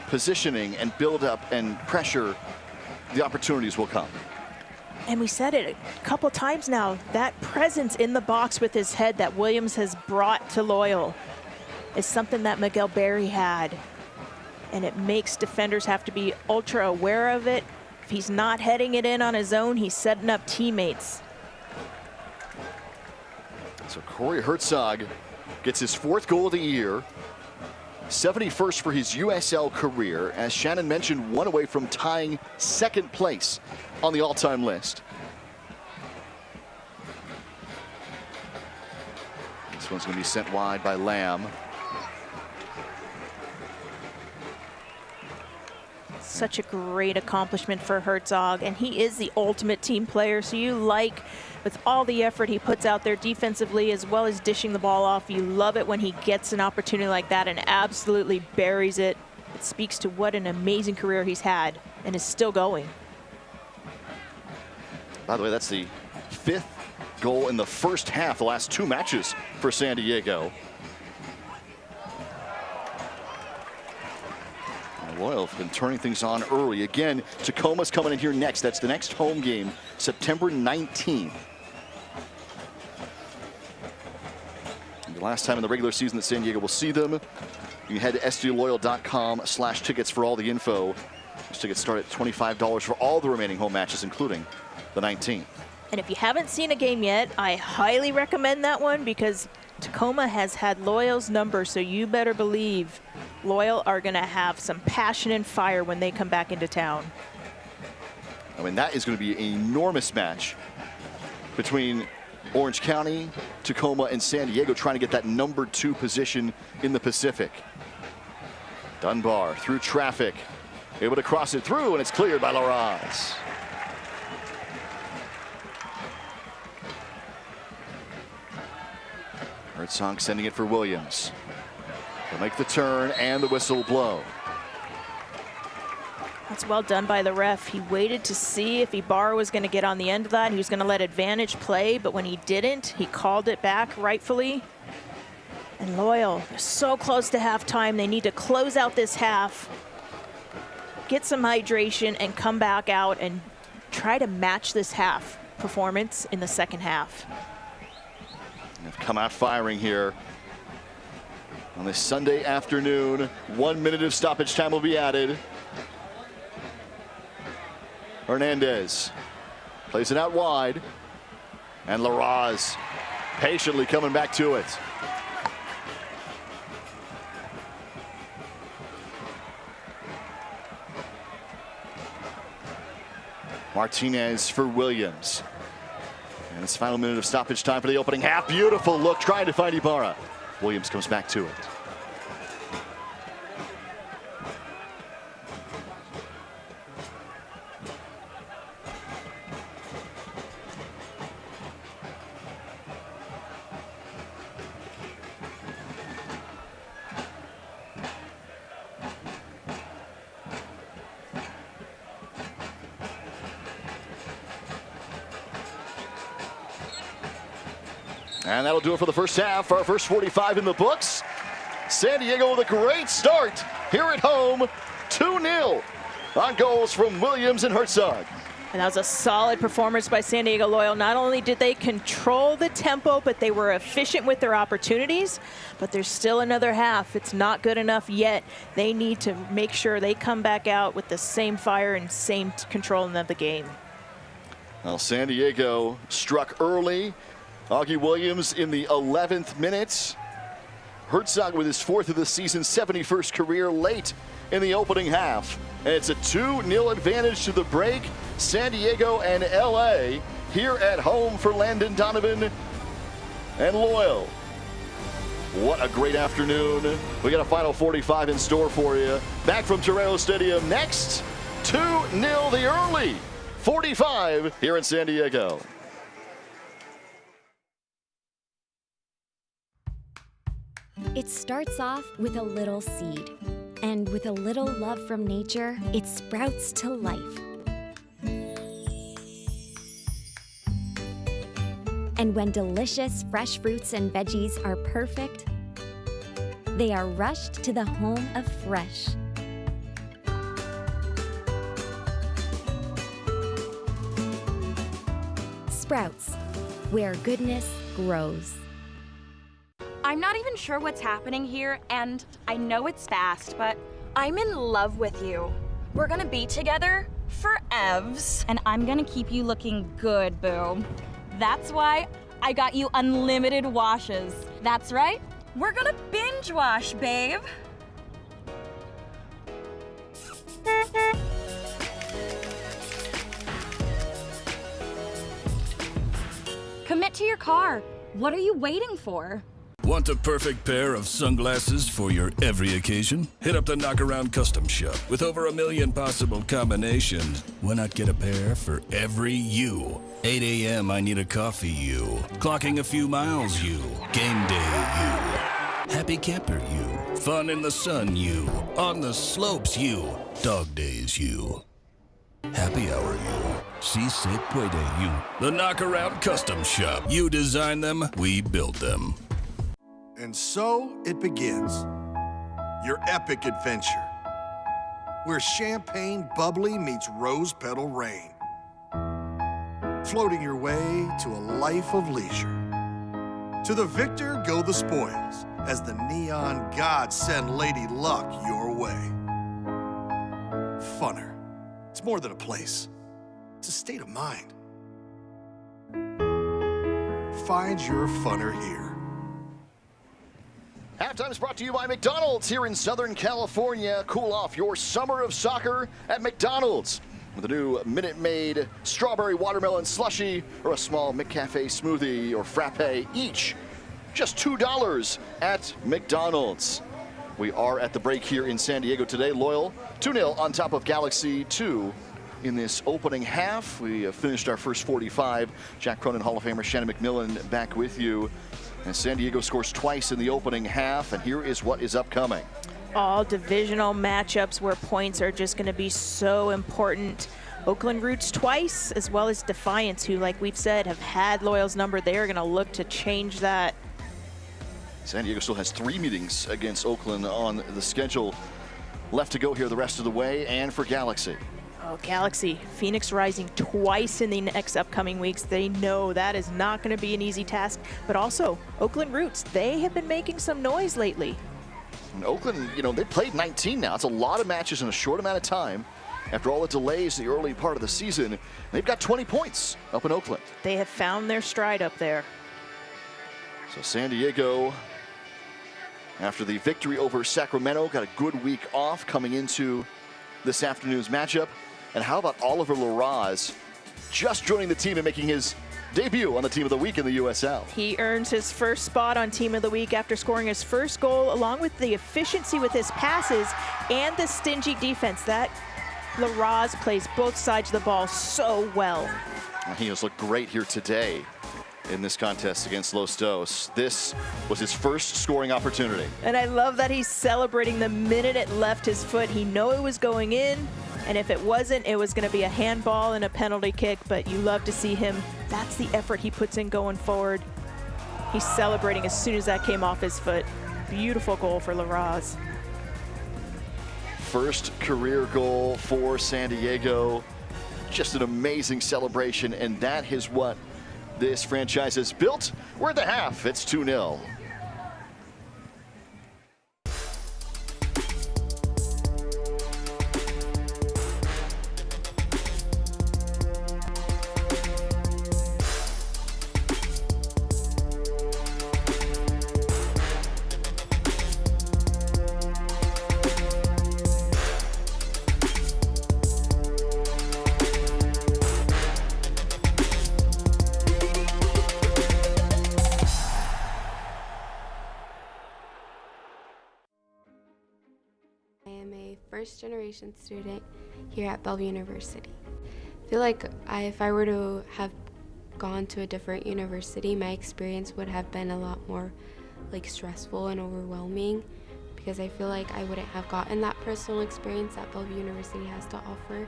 positioning and build up and pressure, the opportunities will come. And we said it a couple times now, that presence in the box with his head that Williams has brought to Loyal is something that Miguel Berry had. And it makes defenders have to be ultra aware of it. If he's not heading it in on his own, he's setting up teammates. So Corey Herzog gets his 4th goal of the year, 71st for his USL career. As Shannon mentioned, one away from tying 2nd place on the all-time list. This one's going to be sent wide by Lamb. Such a great accomplishment for Herzog, and he is the ultimate team player. So you like, with all the effort he puts out there defensively as well as dishing the ball off, you love it when he gets an opportunity like that and absolutely buries it. It speaks to what an amazing career he's had and is still going. By the way, that's the 5th goal in the first half, the last 2 matches for San Diego. Loyal have been turning things on early. Again, Tacoma's coming in here next. That's the next home game, September 19th. The last time in the regular season that San Diego will see them, you can head to sdloyal.com/tickets for all the info. Those tickets start at $25 for all the remaining home matches, including the 19th. And if you haven't seen a game yet, I highly recommend that one because Tacoma has had Loyal's number, so you better believe Loyal are going to have some passion and fire when they come back into town. I mean, that is going to be an enormous match between Orange County, Tacoma, and San Diego, trying to get that #2 position in the Pacific. Dunbar through traffic, able to cross it through, and it's cleared by Larraz. Herzog sending it for Williams. He'll make the turn, and the whistle will blow. That's well done by the ref. He waited to see if Ibarra was going to get on the end of that. He was going to let advantage play, but when he didn't, he called it back rightfully. And Loyal, they're so close to halftime. They need to close out this half, get some hydration, and come back out and try to match this half performance in the second half. They've come out firing here on this Sunday afternoon. 1 minute of stoppage time will be added. Hernandez plays it out wide, and Larraz patiently coming back to it. Martinez for Williams. And it's final minute of stoppage time for the opening half. Beautiful look, trying to find Ibarra. Williams comes back to it. And that'll do it for the first half. Our first 45 in the books. San Diego with a great start here at home. 2-0 on goals from Williams and Herzog. And that was a solid performance by San Diego Loyal. Not only did they control the tempo, but they were efficient with their opportunities. But there's still another half. It's not good enough yet. They need to make sure they come back out with the same fire and same control of the game. Well, San Diego struck early. Augie Williams in the 11th minute. Herzog with his 4th of the season, 71st career, late in the opening half. And it's a 2-0 advantage to the break. San Diego and LA here at home for Landon Donovan and Loyal. What a great afternoon. We got a final 45 in store for you. Back from Torero Stadium next. 2-0 the early 45 here in San Diego. It starts off with a little seed, and with a little love from nature, it sprouts to life. And when delicious fresh fruits and veggies are perfect, they are rushed to the home of fresh. Sprouts, where goodness grows. I'm not even sure what's happening here, and I know it's fast, but I'm in love with you. We're gonna be together forevs, and I'm gonna keep you looking good, boo. That's why I got you unlimited washes. That's right, we're gonna binge wash, babe. Commit to your car. What are you waiting for? Want a perfect pair of sunglasses for your every occasion? Hit up the Knockaround Custom Shop. With over 1 million possible combinations, why not get a pair for every you? 8 a.m. I need a coffee you. Clocking a few miles you. Game day you. Happy camper you. Fun in the sun you. On the slopes you. Dog days you. Happy hour you. Si se puede you. The Knockaround Custom Shop. You design them, we build them. And so it begins, your epic adventure, where champagne bubbly meets rose petal rain, floating your way to a life of leisure. To the victor go the spoils, as the neon gods send Lady Luck your way. Funner. It's more than a place. It's a state of mind. Find your funner here. Halftime is brought to you by McDonald's here in Southern California. Cool off your summer of soccer at McDonald's with a new Minute Maid strawberry watermelon slushie or a small McCafe smoothie or frappe, each just $2 at McDonald's. We are at the break here in San Diego today. Loyal 2-0 on top of Galaxy 2 in this opening half. We have finished our first 45. Jack Cronin, Hall of Famer Shannon McMillan back with you. And San Diego scores twice in the opening half, and here is what is upcoming. All divisional matchups where points are just going to be so important. Oakland roots twice, as well as Defiance, who, like we've said, have had Loyal's number. They are going to look to change that. San Diego still has 3 meetings against Oakland on the schedule left to go here the rest of the way, and for Galaxy. Oh, Galaxy, Phoenix Rising twice in the next upcoming weeks. They know that is not going to be an easy task, but also Oakland roots, they have been making some noise lately. And Oakland, you know, they played 19 now. It's a lot of matches in a short amount of time. After all the delays in the early part of the season, they've got 20 points up in Oakland. They have found their stride up there. So San Diego, after the victory over Sacramento, got a good week off coming into this afternoon's matchup. And how about Oliver Larraz just joining the team and making his debut on the Team of the Week in the USL? He earns his first spot on Team of the Week after scoring his first goal, along with the efficiency with his passes and the stingy defense. That Larraz plays both sides of the ball so well. He has looked great here today in this contest against Los Dos. This was his first scoring opportunity. And I love that he's celebrating the minute it left his foot. He knew it was going in, and if it wasn't, it was going to be a handball and a penalty kick, but you love to see him. That's the effort he puts in going forward. He's celebrating as soon as that came off his foot. Beautiful goal for Larraz. First career goal for San Diego. Just an amazing celebration, and that is what this franchise is built. We're at the half. It's 2-0. First-generation student here at Bellevue University. I feel like if I were to have gone to a different university, my experience would have been a lot more stressful and overwhelming, because I feel like I wouldn't have gotten that personal experience that Bellevue University has to offer.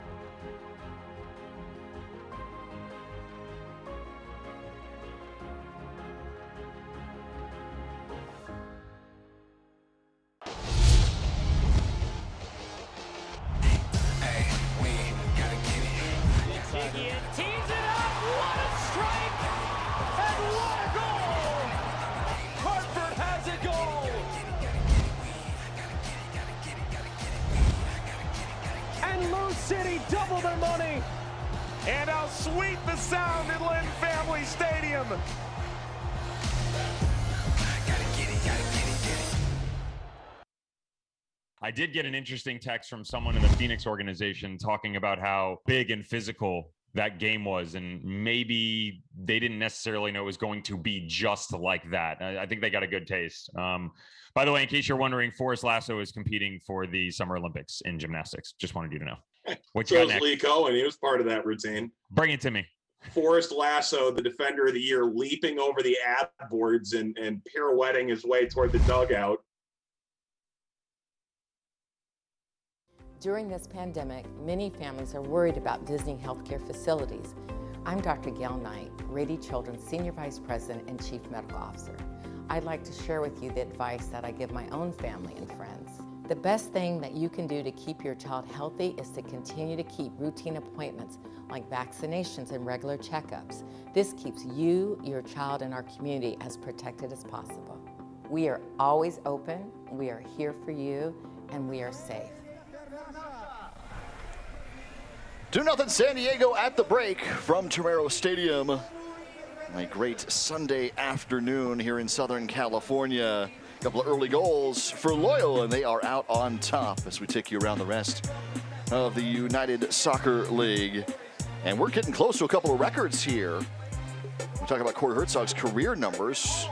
City double their money, and how sweet the sound at Lynn Family Stadium. I did get an interesting text from someone in the Phoenix organization talking about how big and physical that game was, and maybe they didn't necessarily know it was going to be just like that. I think they got a good taste. By the way, in case you're wondering, Forrest Lasso is competing for the Summer Olympics in gymnastics. Just wanted you to know. What you got next? Lee Cohen, he was part of that routine. Bring it to me. Forrest Lasso, the defender of the year, leaping over the ad boards and pirouetting his way toward the dugout. During this pandemic, many families are worried about visiting healthcare facilities. I'm Dr. Gail Knight, Rady Children's Senior Vice President and Chief Medical Officer. I'd like to share with you the advice that I give my own family and friends. The best thing that you can do to keep your child healthy is to continue to keep routine appointments like vaccinations and regular checkups. This keeps you, your child, and our community as protected as possible. We are always open, we are here for you, and we are safe. 2-0 San Diego at the break from Torero Stadium. A great Sunday afternoon here in Southern California. A couple of early goals for Loyola, and they are out on top as we take you around the rest of the United Soccer League. And we're getting close to a couple of records here. We're talking about Corey Herzog's career numbers.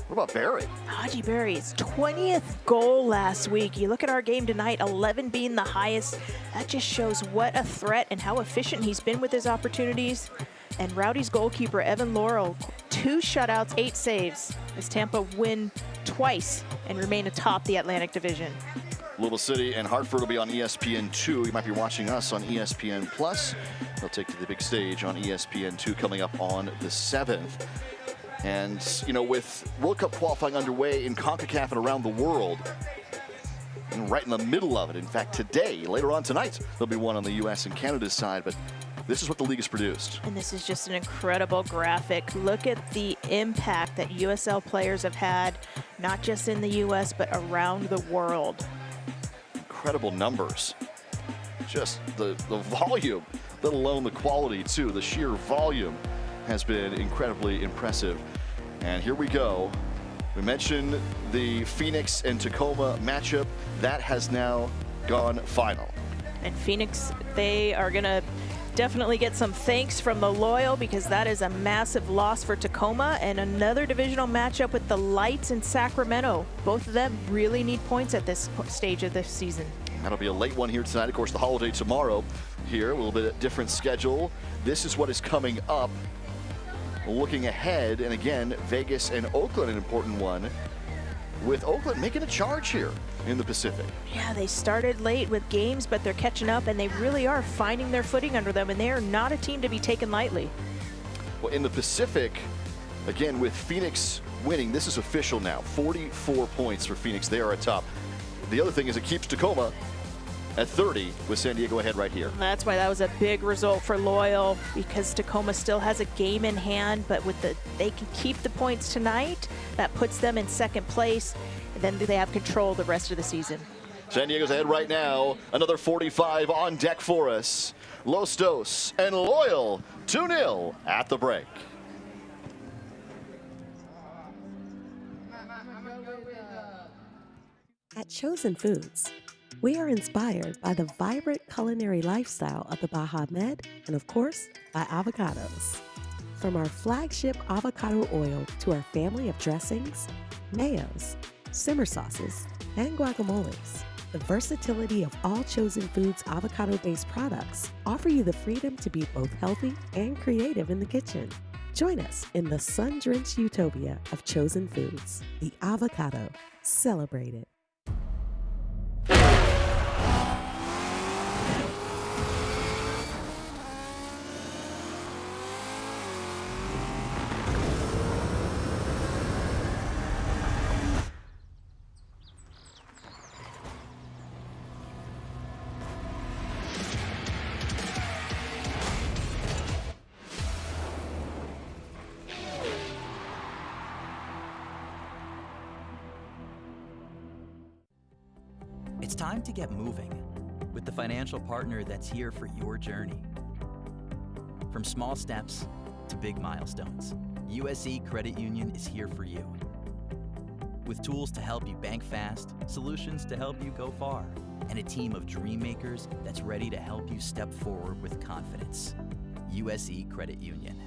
What about Barry? Haji Barry's 20th goal last week. You look at our game tonight, 11 being the highest. That just shows what a threat and how efficient he's been with his opportunities. And Rowdy's goalkeeper, Evan Laurel, 2 shutouts, 8 saves as Tampa win twice and remain atop the Atlantic Division. Louisville City and Hartford will be on ESPN2. You might be watching us on ESPN+. They'll take to the big stage on ESPN2 coming up on the 7th. And, you know, with World Cup qualifying underway in CONCACAF and around the world, and right in the middle of it, in fact, today, later on tonight, there'll be one on the U.S. and Canada's side, but this is what the league has produced. And this is just an incredible graphic. Look at the impact that USL players have had, not just in the U.S., but around the world. Incredible numbers. Just the volume, let alone the quality, too. The sheer volume has been incredibly impressive. And here we go. We mentioned the Phoenix and Tacoma matchup. That has now gone final. And Phoenix, they are going to definitely get some thanks from the Loyal because that is a massive loss for Tacoma, and another divisional matchup with the Lights in Sacramento. Both of them really need points at this stage of this season. That'll be a late one here tonight. Of course, the holiday tomorrow here, a little bit different schedule. This is what is coming up. Looking ahead, and again, Vegas and Oakland, an important one, with Oakland making a charge here in the Pacific. Yeah, they started late with games, but they're catching up, and they really are finding their footing under them, and they are not a team to be taken lightly. Well, in the Pacific, again, with Phoenix winning, this is official now. 44 points for Phoenix. They are atop. The other thing is it keeps Tacoma at 30 with San Diego ahead right here. That's why that was a big result for Loyal, because Tacoma still has a game in hand, but with they can keep the points tonight. That puts them in second place, and then they have control the rest of the season. San Diego's ahead right now. Another 45 on deck for us. Los Dos and Loyal 2-0 at the break. At Chosen Foods, we are inspired by the vibrant culinary lifestyle of the Baja Med and, of course, by avocados. From our flagship avocado oil to our family of dressings, mayos, simmer sauces, and guacamoles, the versatility of all Chosen Foods avocado-based products offer you the freedom to be both healthy and creative in the kitchen. Join us in the sun-drenched utopia of Chosen Foods, the avocado. Celebrate it. It's time to get moving with the financial partner that's here for your journey. From small steps to big milestones, USE Credit Union is here for you. With tools to help you bank fast, solutions to help you go far, and a team of dream makers that's ready to help you step forward with confidence. USE Credit Union.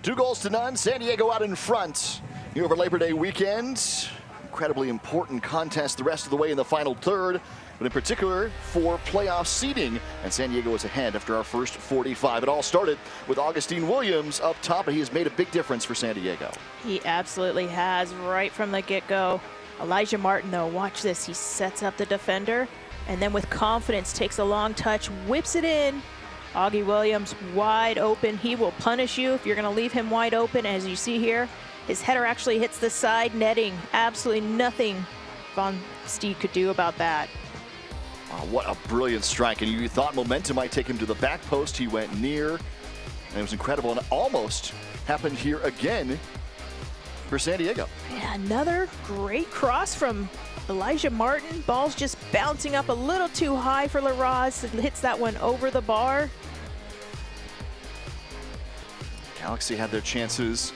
2-0. San Diego out in front here over Labor Day weekend. Incredibly important contest the rest of the way in the final third, but in particular for playoff seeding. And San Diego is ahead after our first 45. It all started with Augustine Williams up top, and he has made a big difference for San Diego. He absolutely has right from the get-go. Elijah Martin, though, watch this. He sets up the defender, and then with confidence takes a long touch, whips it in. Augie Williams wide open. He will punish you if you're going to leave him wide open. As you see here, his header actually hits the side netting. Absolutely nothing Von Steed could do about that. Oh, what a brilliant strike. And you thought momentum might take him to the back post. He went near, and it was incredible. And it almost happened here again for San Diego. Yeah, another great cross from Elijah Martin. Ball's just bouncing up a little too high for LaRaz. It hits that one over the bar. Galaxy had their chances.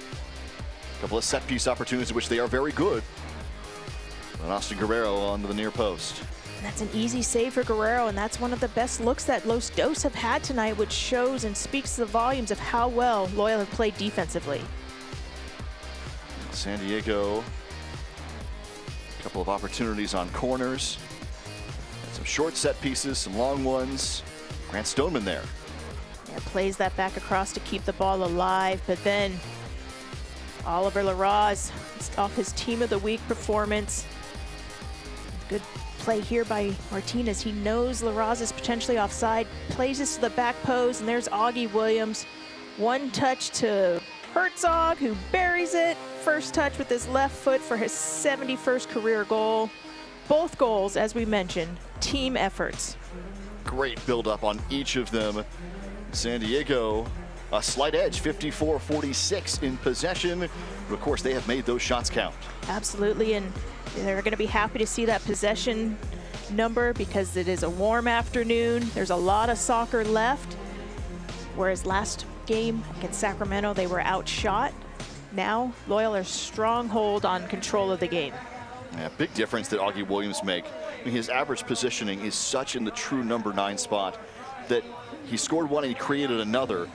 A couple of set-piece opportunities in which they are very good. And Austin Guerrero onto the near post. And that's an easy save for Guerrero, and that's one of the best looks that Los Dos have had tonight, which shows and speaks to the volumes of how well Loyal have played defensively. San Diego, a couple of opportunities on corners. And some short set pieces, some long ones. Grant Stoneman there. Yeah, plays that back across to keep the ball alive, but then Oliver LaRaz off his Team of the Week performance. Good play here by Martinez. He knows LaRaz is potentially offside, plays this to the back post, and there's Augie Williams. One touch to Herzog, who buries it. First touch with his left foot for his 71st career goal. Both goals, as we mentioned, team efforts. Great build-up on each of them. San Diego, a slight edge, 54-46 in possession. But of course, they have made those shots count. Absolutely, and they're going to be happy to see that possession number because it is a warm afternoon. There's a lot of soccer left, whereas last game against Sacramento, they were outshot. Now, Loyal are stronghold on control of the game. Yeah, big difference that Augie Williams make. I mean, his average positioning is such in the true number 9 spot that he scored one and he created another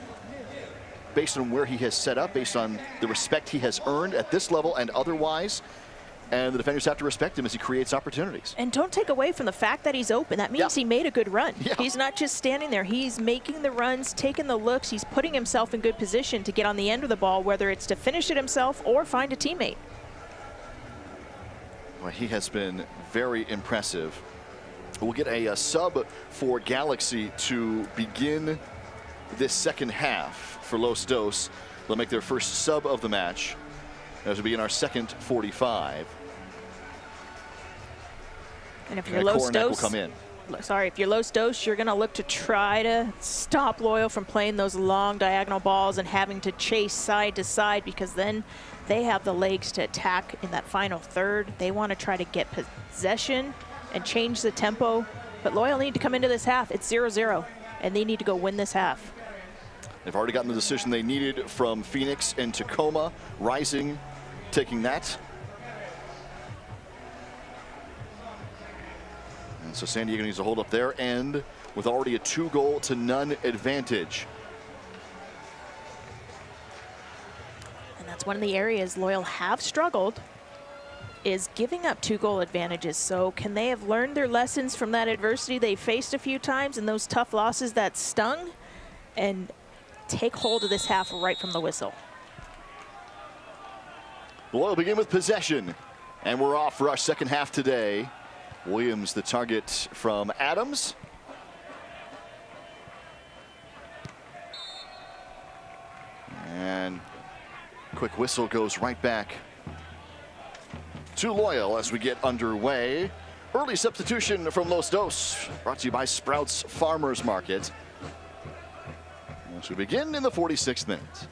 based on where he has set up, based on the respect he has earned at this level and otherwise. And the defenders have to respect him as he creates opportunities. And don't take away from the fact that he's open. That means he made a good run. He's not just standing there. He's making the runs, taking the looks. He's putting himself in good position to get on the end of the ball, whether it's to finish it himself or find a teammate. Well, he has been very impressive. We'll get a sub for Galaxy to begin this second half for Los Dos. They'll make their first sub of the match as we begin our second 45. And if you're Los Dos, will come in. Sorry, if you're Los Dos, you're going to look to try to stop Loyal from playing those long diagonal balls and having to chase side to side, because then they have the legs to attack in that final third. They want to try to get possession and change the tempo. But Loyal need to come into this half. It's 0-0, and they need to go win this half. They've already gotten the decision they needed from Phoenix and Tacoma. Rising, taking that. And so San Diego needs to hold up their end with already a 2-0-0 advantage. And that's one of the areas Loyal have struggled, is giving up 2-goal advantages. So can they have learned their lessons from that adversity they faced a few times and those tough losses that stung, and take hold of this half right from the whistle? Loyal begin with possession, and we're off for our second half today. Williams the target from Adams. And quick whistle goes right back to Loyal as we get underway. Early substitution from Los Dos, brought to you by Sprouts Farmers Market. As we begin in the 46th minute.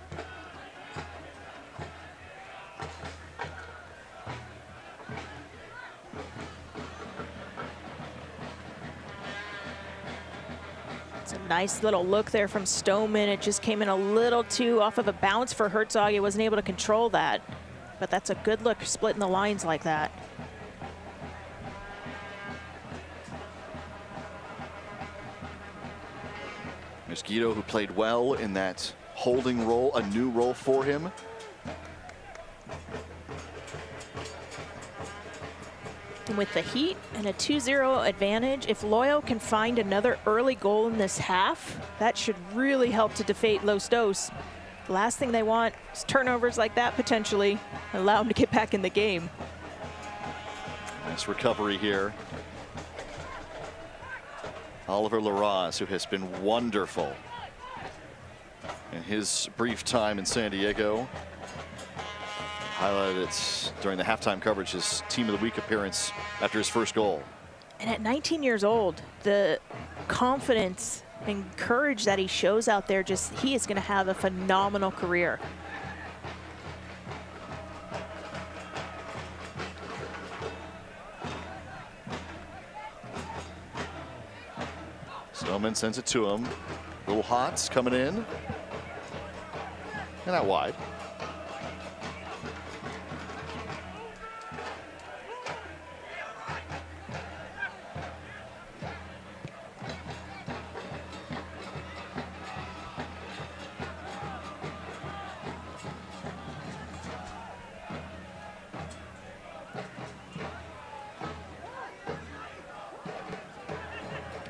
It's a nice little look there from Stoneman. It just came in a little too off of a bounce for Herzog. He wasn't able to control that. But that's a good look, splitting the lines like that. Mosquito, who played well in that holding role, a new role for him. And with the Heat and a 2-0 advantage, if Loyal can find another early goal in this half, that should really help to defeat Los Dos. The last thing they want is turnovers like that potentially, allow them to get back in the game. Nice recovery here. Oliver Larraz, who has been wonderful in his brief time in San Diego. Highlighted it during the halftime coverage, his Team of the Week appearance after his first goal. And at 19 years old, the confidence and courage that he shows out there, he is going to have a phenomenal career. Snowman sends it to him. Little Hots coming in. And out wide.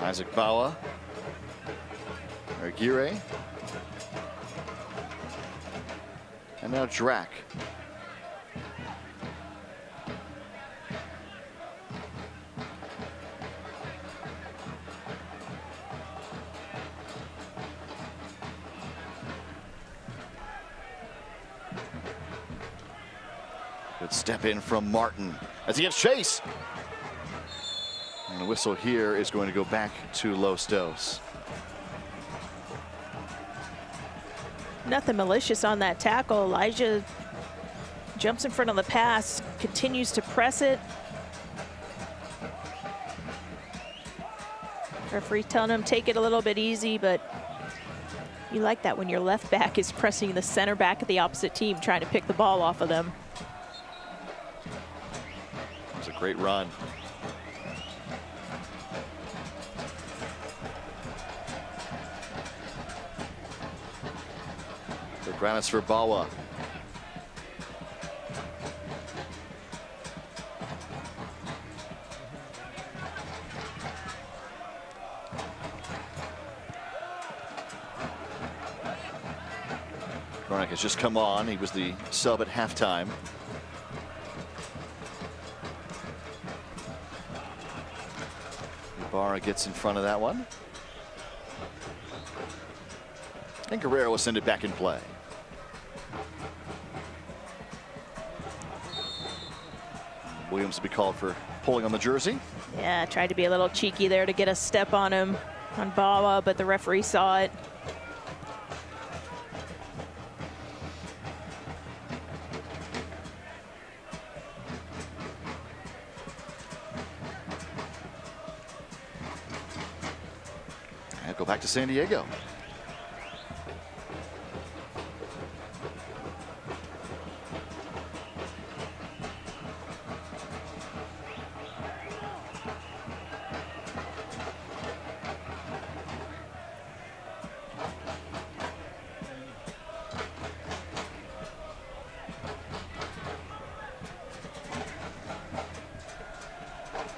Isaac Bawa, Aguirre, and now Drac. Good step in from Martin as he gets chase. And the whistle here is going to go back to Los Dos. Nothing malicious on that tackle. Elijah jumps in front of the pass, continues to press it. Referee telling him take it a little bit easy, but you like that when your left back is pressing the center back of the opposite team, trying to pick the ball off of them. It was a great run. Granis for Bawa. Gornick has just come on. He was the sub at halftime. Ibarra gets in front of that one. And Guerrero will send it back in play. Williams will be called for pulling on the jersey. Yeah, tried to be a little cheeky there to get a step on him, on Bawa, but the referee saw it. And go back to San Diego.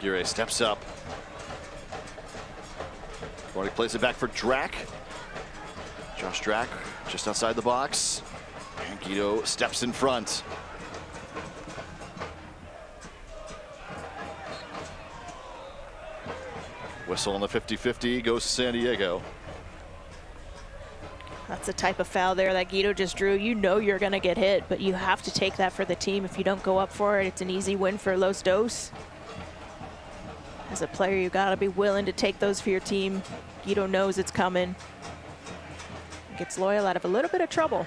Aguirre steps up. Gornick plays it back for Drac. Josh Drac just outside the box. And Guido steps in front. Whistle on the 50-50 goes to San Diego. That's the type of foul there that Guido just drew. You know you're going to get hit, but you have to take that for the team. If you don't go up for it, it's an easy win for Los Dos. As a player, you got to be willing to take those for your team. Guido knows it's coming. Gets Loyal out of a little bit of trouble.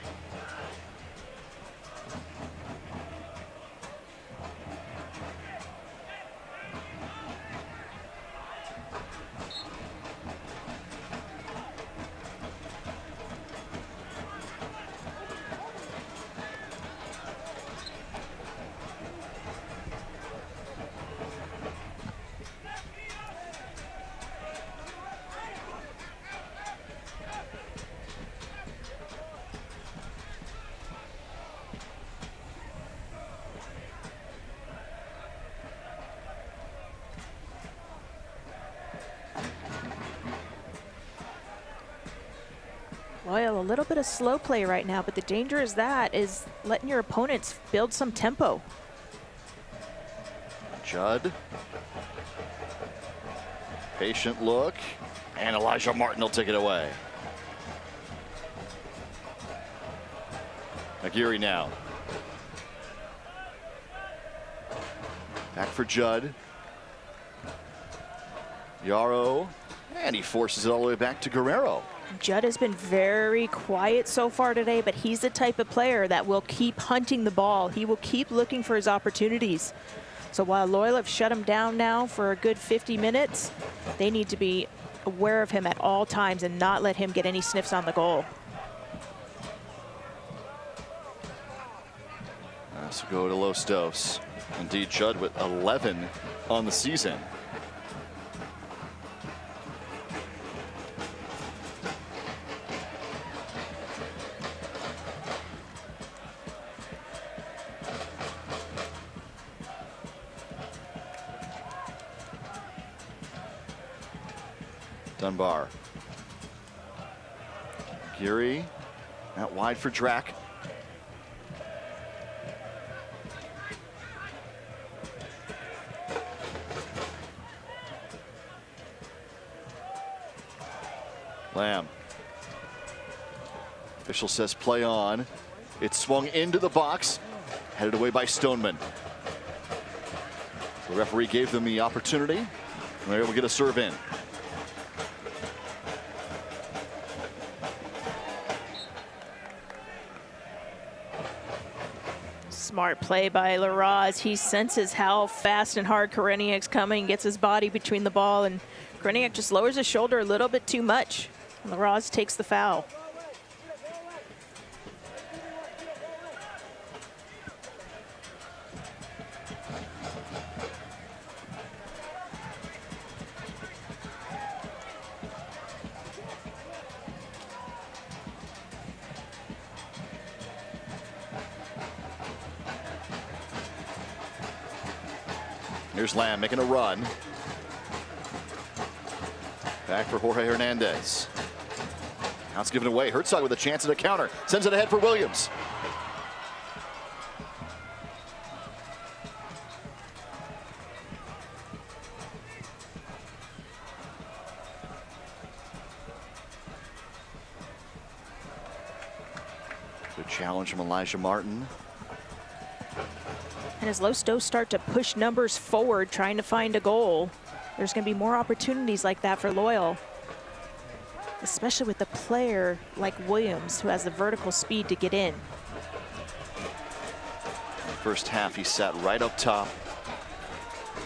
Loyal, a little bit of slow play right now, but the danger is letting your opponents build some tempo. Judd. Patient look, and Elijah Martin will take it away. Aguirre now. Back for Judd. Yarrow, and he forces it all the way back to Guerrero. Judd has been very quiet so far today, but he's the type of player that will keep hunting the ball. He will keep looking for his opportunities. So while Loyal have shut him down now for a good 50 minutes, they need to be aware of him at all times and not let him get any sniffs on the goal. So go to Los Dos. Indeed, Judd with 11 on the season. Dunbar. Geary out wide for Drack. Lamb. Official says play on. It's swung into the box, headed away by Stoneman. The referee gave them the opportunity, and they're able to get a serve in. Smart play by Larraz. He senses how fast and hard Koreniuk's coming, gets his body between the ball, and Koreniuk just lowers his shoulder a little bit too much. Larraz takes the foul. Here's Lamb making a run. Back for Jorge Hernandez. Now it's given away. Herzog with a chance at a counter. Sends it ahead for Williams. Good challenge from Elijah Martin. And as Los Dos start to push numbers forward, trying to find a goal, there's going to be more opportunities like that for Loyal, especially with a player like Williams, who has the vertical speed to get in. First half, he sat right up top.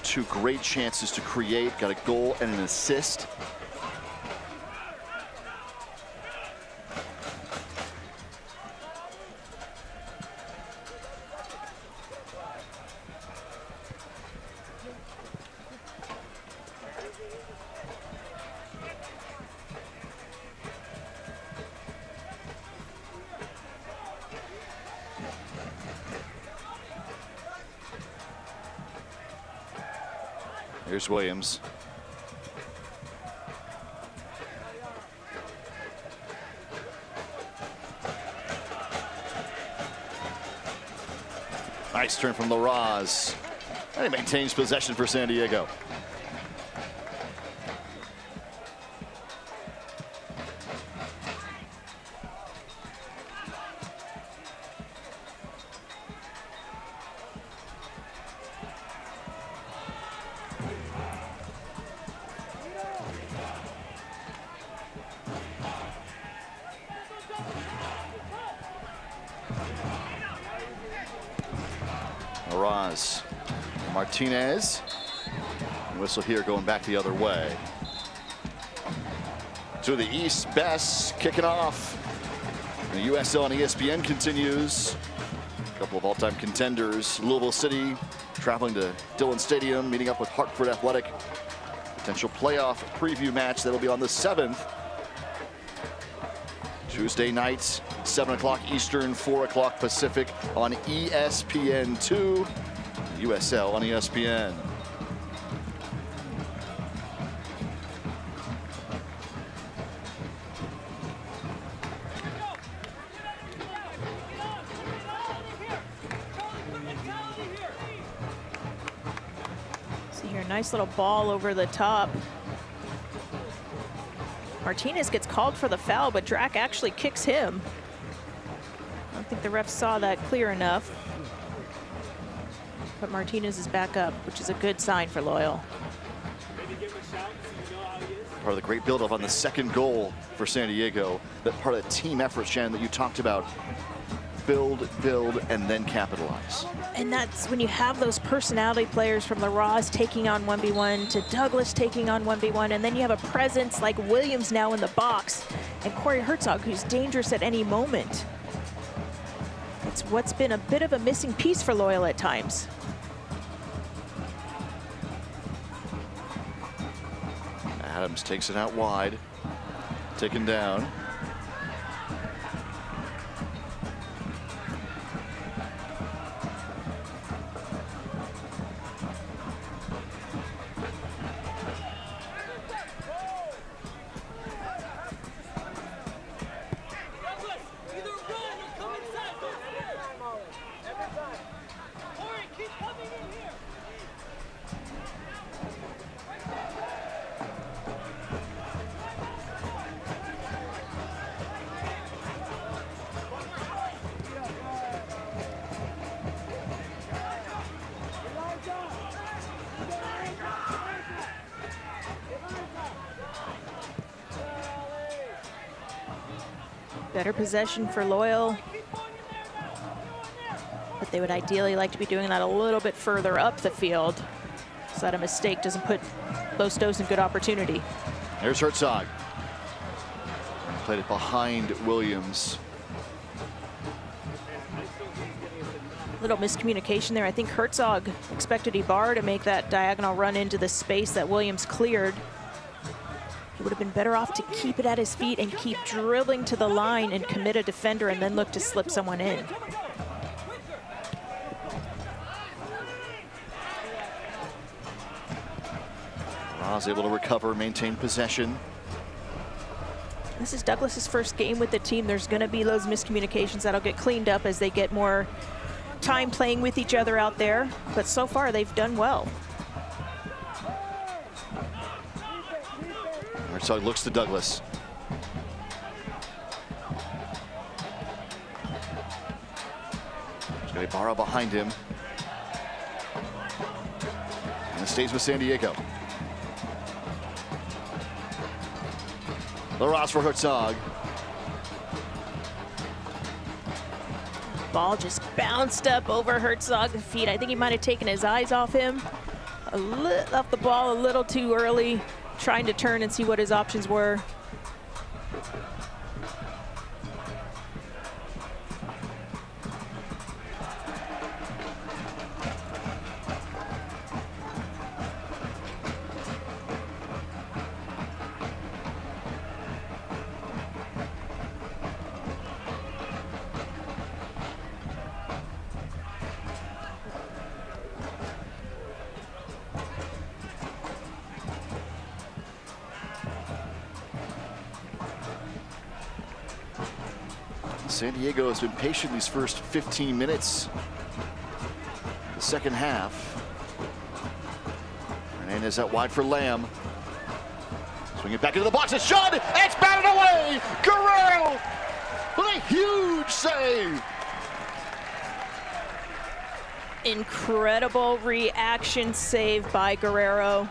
2 great chances to create, got a goal and an assist. Here's Williams. Nice turn from Larraz. And he maintains possession for San Diego. Larraz, Martinez, whistle here going back the other way. To the east, Best kicking off. The USL on ESPN continues. A couple of all-time contenders, Louisville City traveling to Dillon Stadium, meeting up with Hartford Athletic. Potential playoff preview match that'll be on the 7th. Tuesday night, 7 o'clock Eastern, 4 o'clock Pacific on ESPN2. USL on ESPN. Nice little ball over the top. Martinez gets called for the foul, but Drac actually kicks him. I don't think the refs saw that clear enough. But Martinez is back up, which is a good sign for Loyal. Part of the great buildup on the second goal for San Diego. That part of the team effort, Shannon, that you talked about. Build, and then capitalize. And that's when you have those personality players from the Raws taking on 1v1 to Douglas taking on 1v1, and then you have a presence like Williams now in the box and Corey Herzog, who's dangerous at any moment. It's what's been a bit of a missing piece for Loyal at times. Adams takes it out wide, taken down. Better possession for Loyal, but they would ideally like to be doing that a little bit further up the field so that a mistake doesn't put Los Dos in good opportunity. There's Herzog. Played it behind Williams. Little miscommunication there. I think Herzog expected Ibarra to make that diagonal run into the space that Williams cleared. He would have been better off to keep it at his feet and keep dribbling to the line and commit a defender and then look to slip someone in. Ross able to recover, maintain possession. This is Douglas's first game with the team. There's going to be those miscommunications that'll get cleaned up as they get more time playing with each other out there. But so far, they've done well. Herzog looks to Douglas. There's going to be Ibarra behind him. And it stays with San Diego. Laras for Herzog. Ball just bounced up over Herzog's feet. I think he might have taken his eyes off him. Left the ball a little too early, trying to turn and see what his options were. San Diego has been patient these first 15 minutes. The second half. Hernandez out wide for Lamb. Swing it back into the box. It's Judd. It's batted away. Guerrero with a huge save. Incredible reaction save by Guerrero.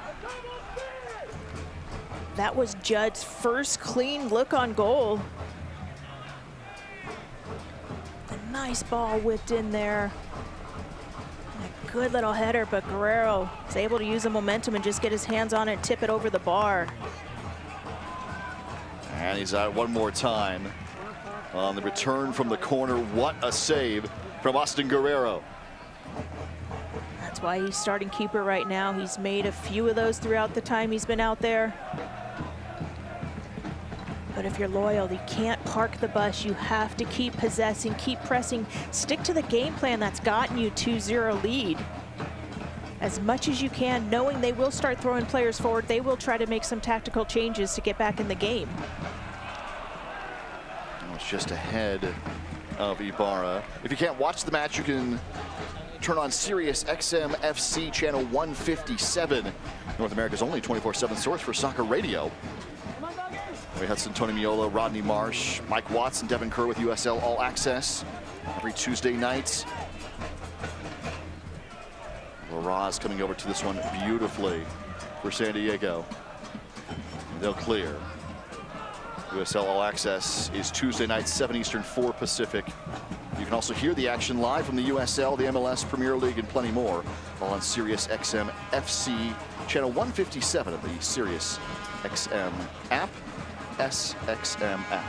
That was Judd's first clean look on goal. Nice ball whipped in there. A good little header, but Guerrero is able to use the momentum and just get his hands on it and tip it over the bar. And he's out one more time on the return from the corner. What a save from Austin Guerrero. That's why he's starting keeper right now. He's made a few of those throughout the time he's been out there. But if you're Loyal, you can't park the bus. You have to keep possessing, keep pressing, stick to the game plan that's gotten you 2-0 lead. As much as you can, knowing they will start throwing players forward, they will try to make some tactical changes to get back in the game. It's just ahead of Ibarra. If you can't watch the match, you can turn on Sirius XM FC channel 157, North America's only 24/7 source for soccer radio. We had Tony Miola, Rodney Marsh, Mike Watts, and Devin Kerr with USL All Access every Tuesday night. Larraz coming over to this one beautifully for San Diego. They'll clear. USL All Access is Tuesday night, 7 Eastern, 4 Pacific. You can also hear the action live from the USL, the MLS, Premier League, and plenty more, all on Sirius XM FC channel 157 of the Sirius XM app, SXM app.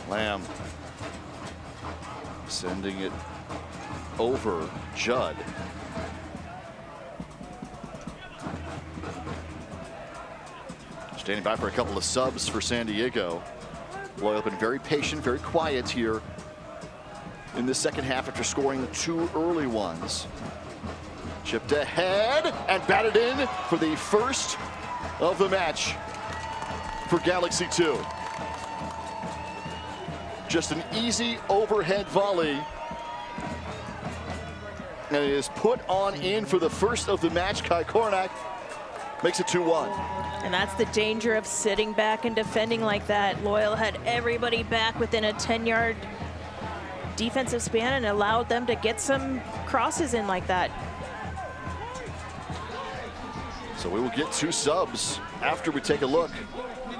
Lamb sending it over Judd. Standing by for a couple of subs for San Diego. Loyal been very patient, very quiet here in the second half after scoring 2 early ones. Chipped ahead and batted in for the first of the match for Galaxy 2. Just an easy overhead volley. And it is put on in for the first of the match. Kai Kornak makes it 2-1. And that's the danger of sitting back and defending like that. Loyal had everybody back within a 10-yard defensive span and allowed them to get some crosses in like that. So we will get 2 subs after we take a look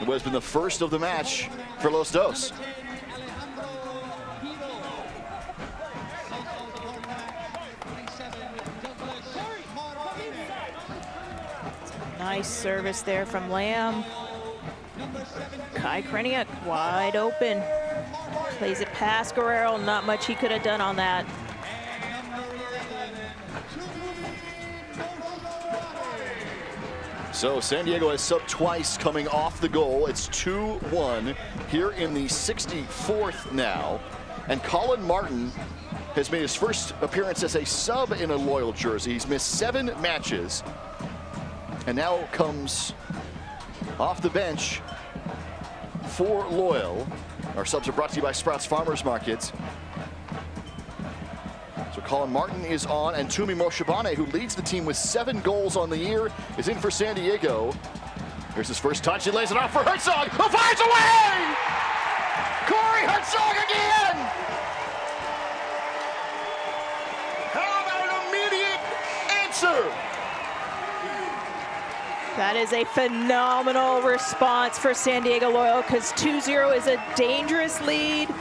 at what has been the first of the match for Los Dos. Nice service there from Lamb. Kai Kreniuk wide open. Plays it past Guerrero. Not much he could have done on that. So San Diego has subbed twice coming off the goal. It's 2-1 here in the 64th now. And Colin Martin has made his first appearance as a sub in a Loyal jersey. He's missed 7 matches. And now comes off the bench for Loyal. Our subs are brought to you by Sprouts Farmers Market. So Colin Martin is on, and Tumi Moshibane, who leads the team with 7 goals on the year, is in for San Diego. Here's his first touch. He lays it off for Herzog, who fires away! Corey Herzog again! How about an immediate answer? That is a phenomenal response for San Diego Loyal, because 2-0 is a dangerous lead.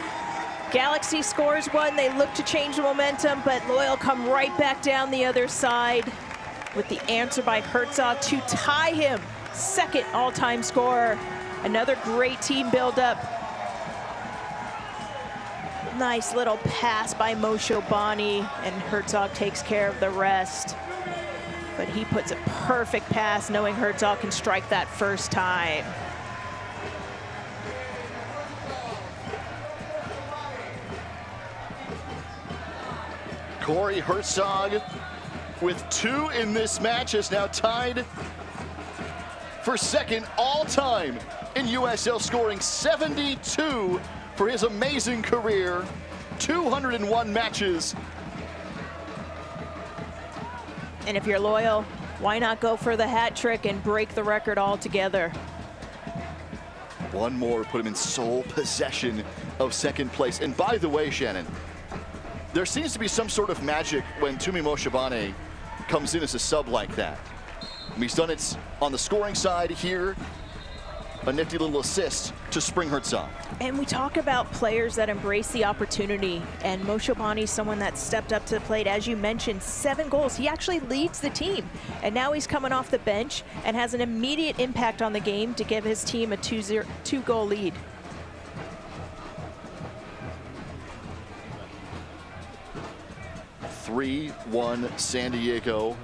Galaxy scores 1, they look to change the momentum, but Loyal come right back down the other side with the answer by Herzog to tie him. 2nd all-time scorer. Another great team build-up. Nice little pass by Moshibane, and Herzog takes care of the rest. But he puts a perfect pass, knowing Herzog can strike that first time. Corey Herzog with 2 in this match is now tied for 2nd all-time in USL, scoring 72 for his amazing career. 201 matches. And if you're Loyal, why not go for the hat trick and break the record altogether? One more put him in sole possession of 2nd place. And by the way, Shannon, there seems to be some sort of magic when Tumi Moshibane comes in as a sub like that. He's done it on the scoring side here. A nifty little assist to Spring Herzog. And we talk about players that embrace the opportunity, and Moshibane is someone that stepped up to the plate. As you mentioned, 7 goals. He actually leads the team, and now he's coming off the bench and has an immediate impact on the game to give his team a 2-goal lead. (3-1) San Diego.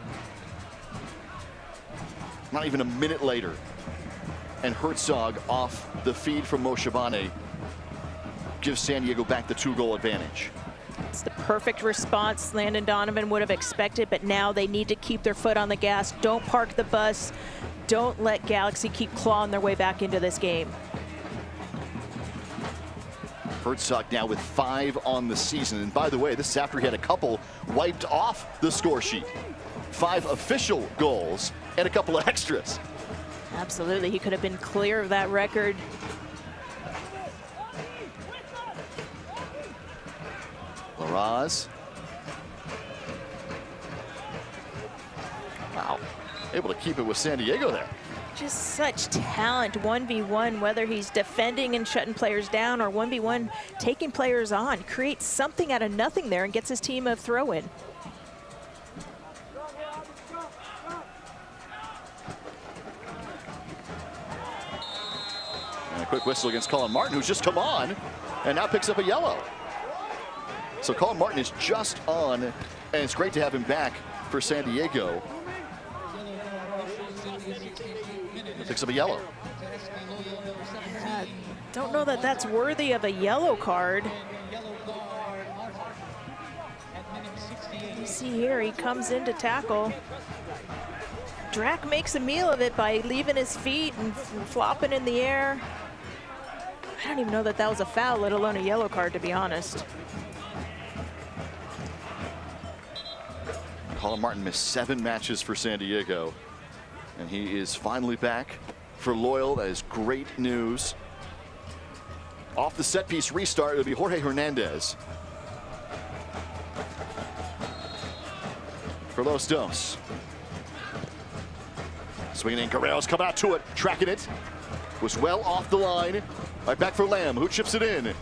Not even a minute later, and Herzog off the feed from Moshibane gives San Diego back the 2-goal advantage. It's the perfect response Landon Donovan would have expected, but now they need to keep their foot on the gas. Don't park the bus. Don't let Galaxy keep clawing their way back into this game. Herzog now with 5 on the season. And by the way, this is after he had a couple wiped off the score sheet. 5 official goals and a couple of extras. Absolutely, he could have been clear of that record. Larraz. Wow, able to keep it with San Diego there. Just such talent, 1v1, whether he's defending and shutting players down or 1v1 taking players on. Creates something out of nothing there and gets his team a throw-in. And a quick whistle against Colin Martin, who's just come on and now picks up a yellow. So Colin Martin is just on, and it's great to have him back for San Diego. Picks up a yellow. Don't know that that's worthy of a yellow card. You see here, he comes in to tackle. Drac makes a meal of it by leaving his feet and flopping in the air. I don't even know that that was a foul, let alone a yellow card, to be honest. Colin Martin missed 7 matches for San Diego, and he is finally back for Loyal. That is great news. Off the set piece restart, it'll be Jorge Hernandez for Los Dos. Swinging in, Guerrero's coming out to it, tracking it. Was well off the line. Right back for Lamb, who chips it in.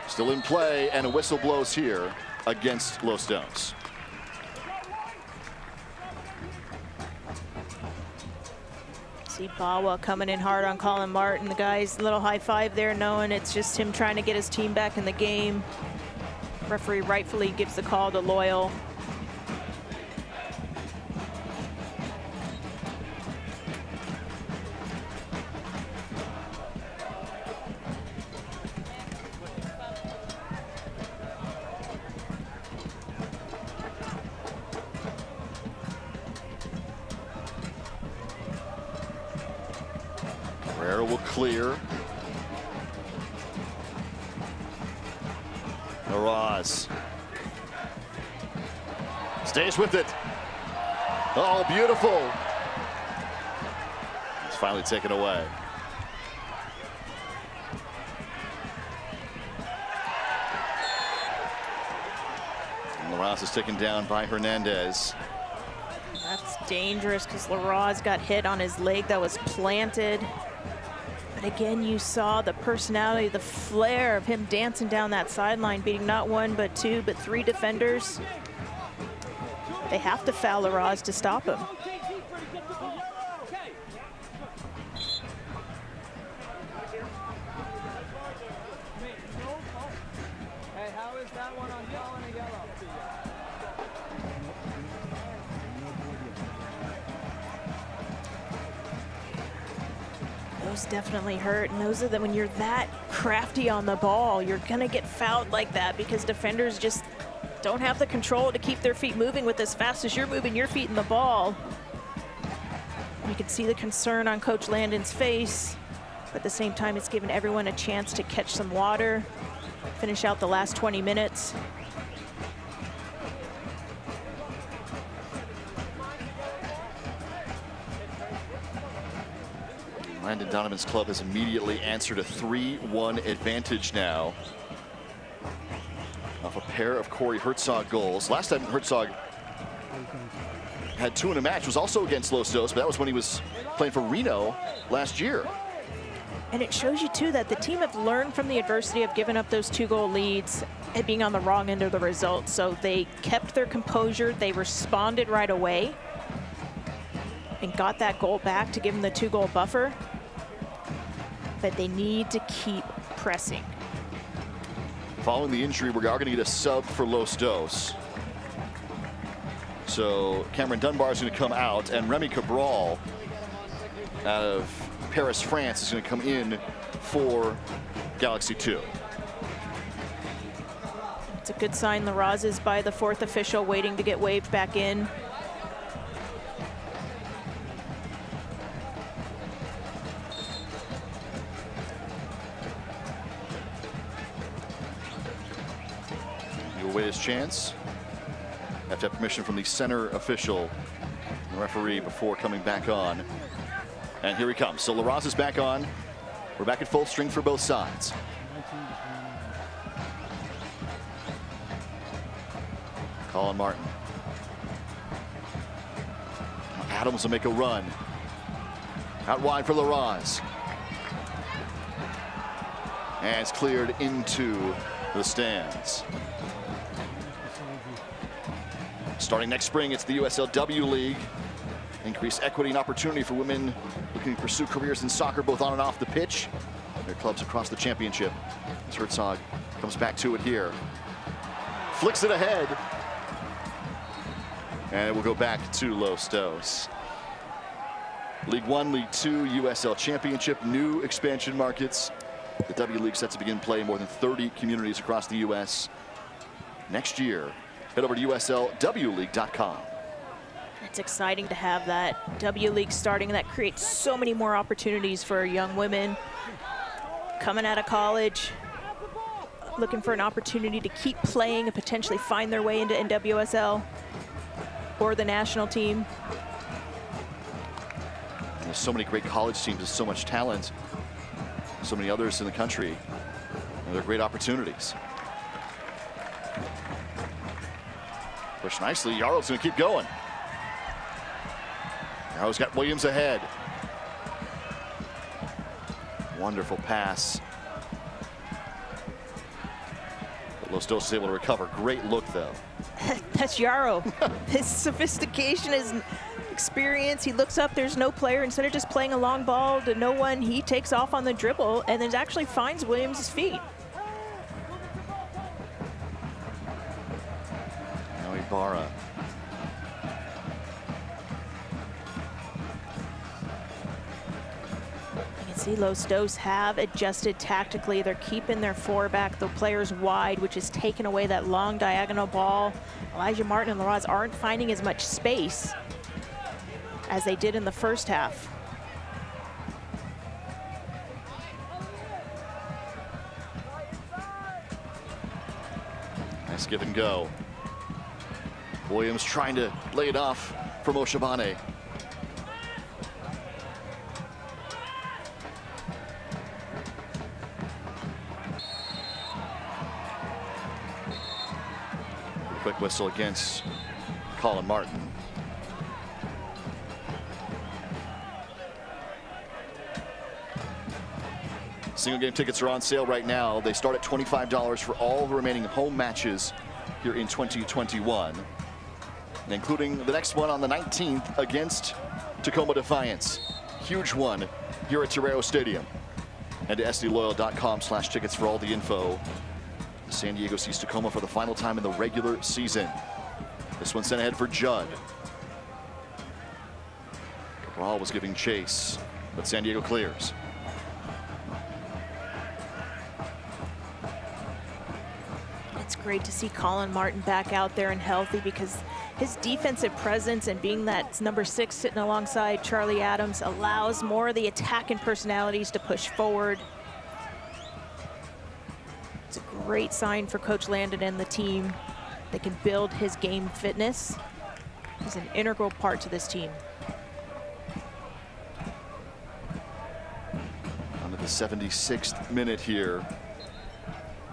Still in play, and a whistle blows here against Los Dos. See Bawa coming in hard on Colin Martin. The guy's a little high five there, knowing it's just him trying to get his team back in the game. Referee rightfully gives the call to Loyal. Guerrero will clear. Larraz stays with it. Oh, beautiful. It's finally taken away. And Larraz is taken down by Hernandez. That's dangerous because Larraz got hit on his leg that was planted. But again, you saw the personality, the flair of him dancing down that sideline, beating not 1, but 2, but 3 defenders. They have to foul Larraz to stop him. Hey, how is that one on yellow and a yellow? Those definitely hurt, and those are when you're that crafty on the ball, you're gonna get fouled like that because defenders just don't have the control to keep their feet moving with as fast as you're moving your feet in the ball. You can see the concern on Coach Landon's face, but at the same time, it's given everyone a chance to catch some water, finish out the last 20 minutes. Landon Donovan's club has immediately answered a 3-1 advantage now off a pair of Corey Herzog goals. Last time Herzog had 2 in a match was also against Los Dos, but that was when he was playing for Reno last year. And it shows you too that the team have learned from the adversity of giving up those 2-goal leads and being on the wrong end of the result. So they kept their composure, they responded right away and got that goal back to give them the 2-goal buffer. But they need to keep pressing. Following the injury, we are going to get a sub for Los Dos. So Cameron Dunbar is going to come out, and Remy Cabral out of Paris, France is going to come in for Galaxy 2. It's a good sign. Larraz is by the 4th official, waiting to get waved back in. He'll wait his chance. Have to have permission from the center official, the referee, before coming back on. And here he comes. So Larraz is back on. We're back at full string for both sides. Colin Martin. Adams will make a run. Out wide for Larraz. And it's cleared into the stands. Starting next spring, it's the USLW League. Increase equity and opportunity for women looking to pursue careers in soccer, both on and off the pitch. Their clubs across the championship. As Herzog comes back to it here. Flicks it ahead. And we'll go back to Los Dos. League One, League Two, USL Championship, new expansion markets. The W League set to begin play in more than 30 communities across the U.S. next year. Head over to USLWleague.com. It's exciting to have that W League starting. That creates so many more opportunities for young women coming out of college, looking for an opportunity to keep playing and potentially find their way into NWSL or the national team. And there's so many great college teams, there's so much talent, so many others in the country. And they're great opportunities. Pushed nicely. Yarrow's going to keep going. Yarrow's got Williams ahead. Wonderful pass. But Los Dos is able to recover. Great look, though. That's Yarrow. His sophistication, his experience. He looks up, there's no player. Instead of just playing a long ball to no one, he takes off on the dribble and then actually finds Williams' feet. Now Ibarra. See, Los Dos have adjusted tactically. They're keeping their four-back, the players wide, which has taken away that long diagonal ball. Elijah Martin and Larraz aren't finding as much space as they did in the first half. Nice give and go. Williams trying to lay it off from Oshabane. Quick whistle against Colin Martin. Single game tickets are on sale right now. They start at $25 for all the remaining home matches here in 2021, including the next one on the 19th against Tacoma Defiance. Huge one here at Torero Stadium. Head to sdloyal.com/tickets for all the info. San Diego sees Tacoma for the final time in the regular season. This one sent ahead for Judd. Cabral was giving chase, but San Diego clears. It's great to see Colin Martin back out there and healthy, because his defensive presence and being that number 6 sitting alongside Charlie Adams allows more of the attacking personalities to push forward. It's a great sign for Coach Landon and the team. They can build his game fitness. He's an integral part to this team. On to the 76th minute here.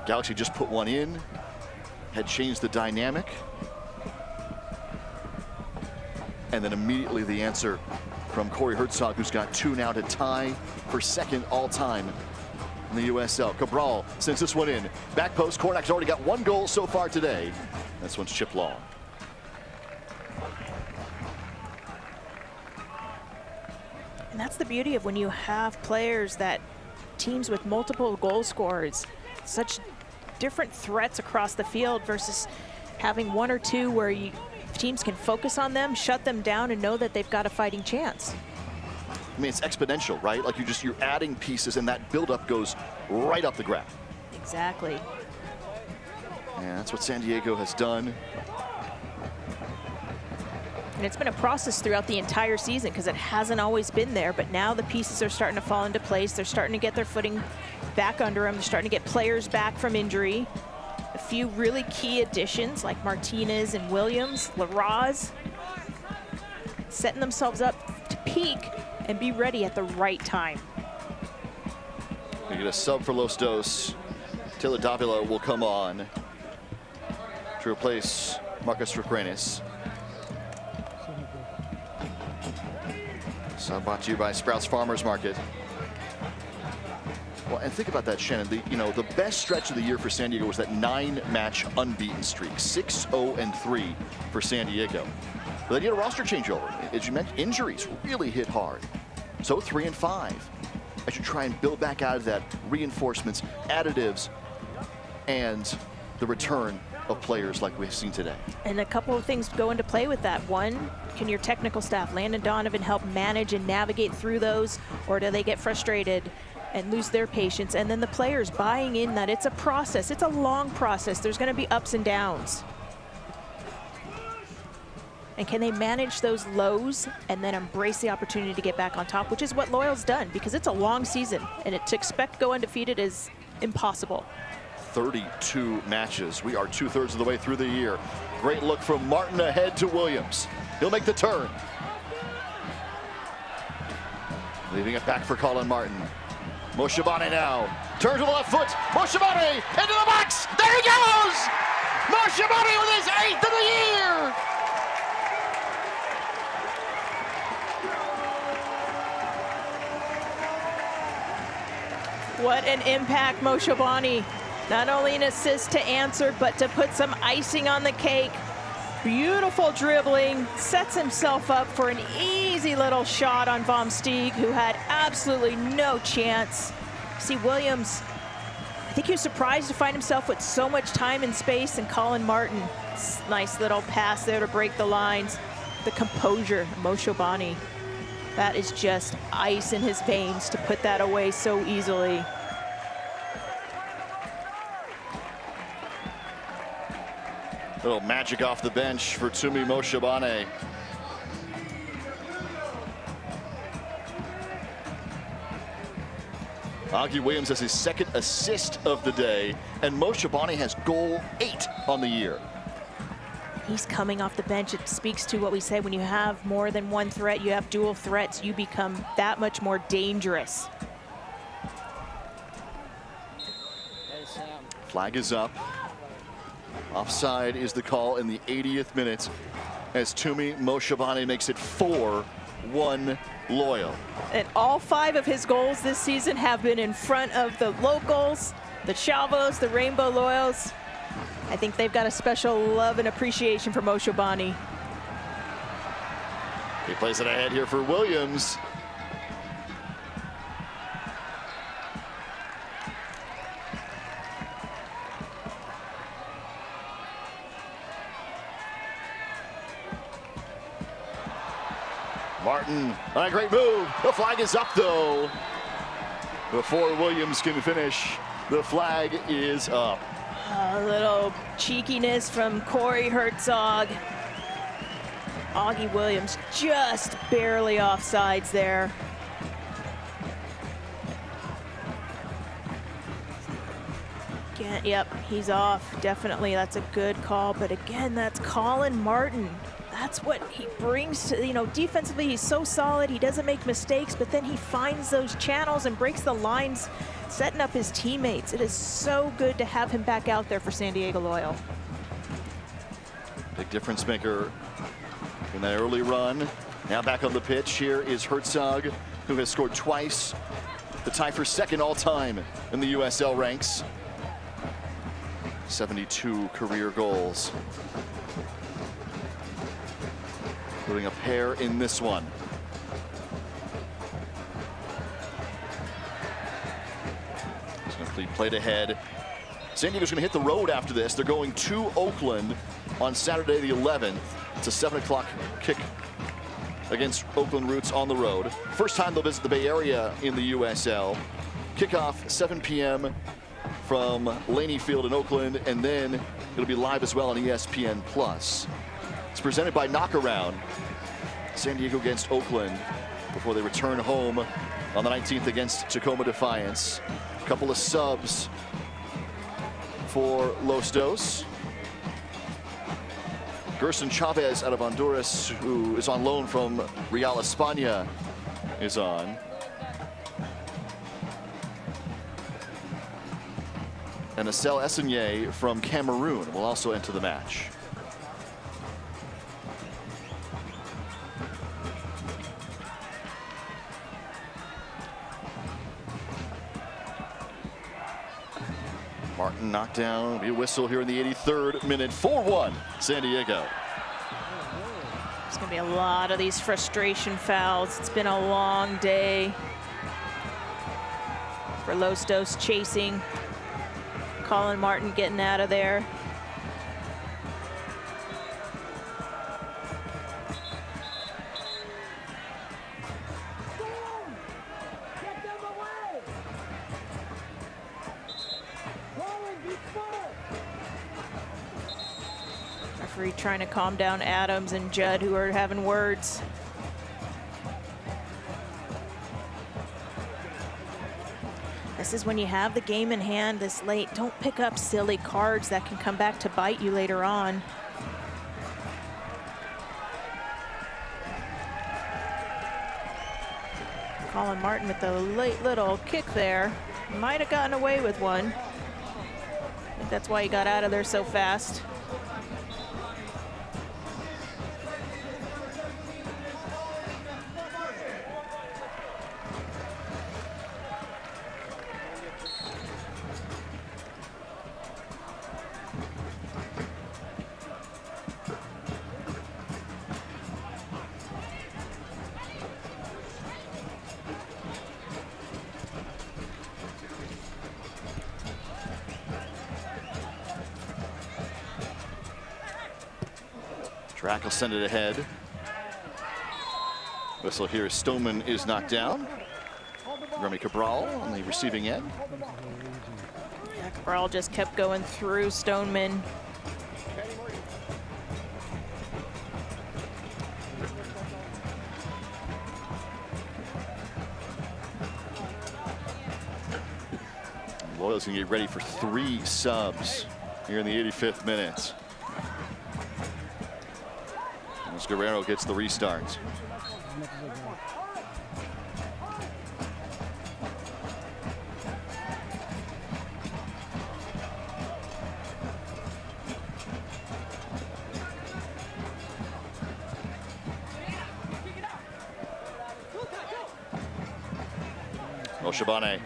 Galaxy just put one in, had changed the dynamic. And then immediately the answer from Corey Herzog, who's got 2 now to tie for second all time in the USL. Cabral sends this one in. Back post, Cornak's already got 1 goal so far today. This one's chipped long. And that's the beauty of when you have players that teams with multiple goal scorers, such different threats across the field versus having 1 or 2 where teams can focus on them, shut them down, and know that they've got a fighting chance. I mean, it's exponential, right? Like you're adding pieces and that buildup goes right up the graph. Exactly. And that's what San Diego has done. And it's been a process throughout the entire season because it hasn't always been there, but now the pieces are starting to fall into place. They're starting to get their footing back under them. They're starting to get players back from injury. A few really key additions like Martinez and Williams, LaRaz, setting themselves up to peak and be ready at the right time. We get a sub for Los Dos. Taylor Davila will come on to replace Marcus Requenes. Sub brought to you by Sprouts Farmers Market. Well, and think about that, Shannon. The best stretch of the year for San Diego was that 9-match unbeaten streak, 6-0-3 for San Diego. But then you had a roster changeover. As you mentioned, injuries really hit hard. So 3-5. I should try and build back out of that, reinforcements, additives, and the return of players like we've seen today. And a couple of things go into play with that. One, can your technical staff, Landon Donovan, help manage and navigate through those, or do they get frustrated and lose their patience? And then the players buying in that it's a process. It's a long process. There's going to be ups and downs. And can they manage those lows and then embrace the opportunity to get back on top, which is what Loyal's done, because it's a long season, and to expect to go undefeated is impossible. 32 matches. We are 2/3 of the way through the year. Great look from Martin ahead to Williams. He'll make the turn. Leaving it back for Colin Martin. Moshabani now. Turns with the left foot. Moshabani into the box. There he goes! Moshabani with his 8th of the year! What an impact, Moshabani. Not only an assist to answer, but to put some icing on the cake. Beautiful dribbling, sets himself up for an easy little shot on Vom Steeg, who had absolutely no chance. See, Williams, I think he was surprised to find himself with so much time and space, and Colin Martin, nice little pass there to break the lines. The composure, Moshabani, that is just ice in his veins to put that away so easily. Little magic off the bench for Tumi Moshabani. Augie Williams has his 2nd assist of the day, and Moshabani has goal 8 on the year. He's coming off the bench. It speaks to what we say, when you have more than one threat, you have dual threats, you become that much more dangerous. Flag is up. Offside is the call in the 80th minute as Tumi Moshabani makes it 4-1 Loyal. And all 5 of his goals this season have been in front of the locals, the Chavos, the Rainbow Loyals. I think they've got a special love and appreciation for Moshabani. He plays it ahead here for Williams. Martin on a great move. The flag is up though. Before Williams can finish, the flag is up. A little cheekiness from Corey Herzog. Augie Williams just barely offsides there. Again, yep, he's off. Definitely, that's a good call. But again, that's Colin Martin. That's what he brings to, defensively, he's so solid. He doesn't make mistakes, but then he finds those channels and breaks the lines, setting up his teammates. It is so good to have him back out there for San Diego Loyal. Big difference maker in that early run. Now back on the pitch, here is Herzog, who has scored twice. The tie for 2nd all-time in the USL ranks. 72 career goals. Including a pair in this one. He's going to plead played ahead. San Diego's going to hit the road after this. They're going to Oakland on Saturday the 11th. It's a 7 o'clock kick against Oakland Roots on the road. First time they'll visit the Bay Area in the USL. Kickoff 7 p.m. from Laney Field in Oakland, and then it'll be live as well on ESPN+. It's presented by Knockaround. San Diego against Oakland before they return home on the 19th against Tacoma Defiance. A couple of subs for Los Dos. Gerson Chavez out of Honduras, who is on loan from Real España, is on. And Asel Essenye from Cameroon will also enter the match. Martin knocked down. Be a whistle here in the 83rd minute. 4-1 San Diego. There's going to be a lot of these frustration fouls. It's been a long day for Los Dos chasing. Colin Martin getting out of there. Referee trying to calm down Adams and Judd, who are having words. This is when you have the game in hand this late. Don't pick up silly cards that can come back to bite you later on. Colin Martin with the late little kick there. Might have gotten away with one. I think that's why he got out of there so fast. Drack will send it ahead. Whistle here. Stoneman is knocked down. Remy Cabral on the receiving end. Yeah, Cabral just kept going through Stoneman. Loyal's gonna get ready for 3 subs here in the 85th minute. As Guerrero gets the restart. Oshabane.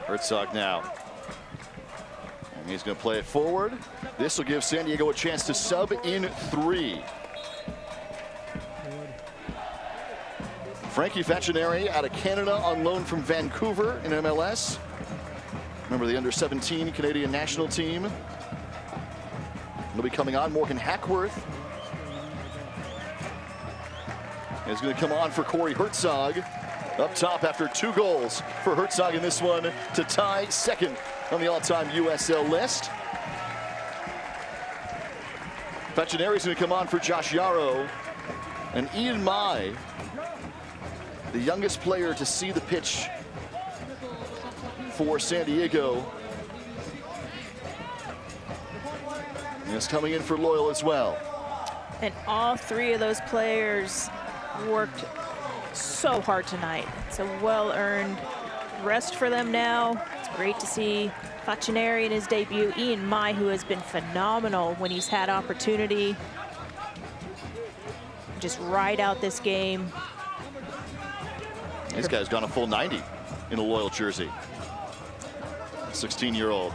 Herzog now. And he's going to play it forward. This will give San Diego a chance to sub in 3. Frankie Facineri out of Canada on loan from Vancouver in MLS. Remember the under-17 Canadian national team. He'll be coming on. Morgan Hackworth is going to come on for Corey Herzog. Up top after 2 goals for Herzog in this one to tie second on the all-time USL list. Facineri's going to come on for Josh Yarrow. And Ian Mai, the youngest player to see the pitch for San Diego, is coming in for Loyal as well. And all 3 of those players worked so hard tonight. It's a well-earned rest for them now. It's great to see Facineri in his debut. Ian Mai, who has been phenomenal when he's had opportunity. Just ride out this game. This guy's gone a full 90 in a Loyal jersey. 16-year-old.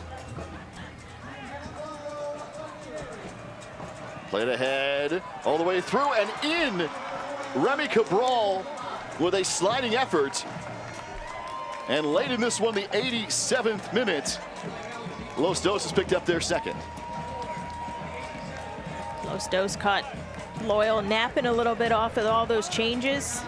Played ahead, all the way through and in. Remy Cabral with a sliding effort. And late in this one, the 87th minute, Los Dos has picked up their second. Los Dos caught Loyal napping a little bit off of all those changes.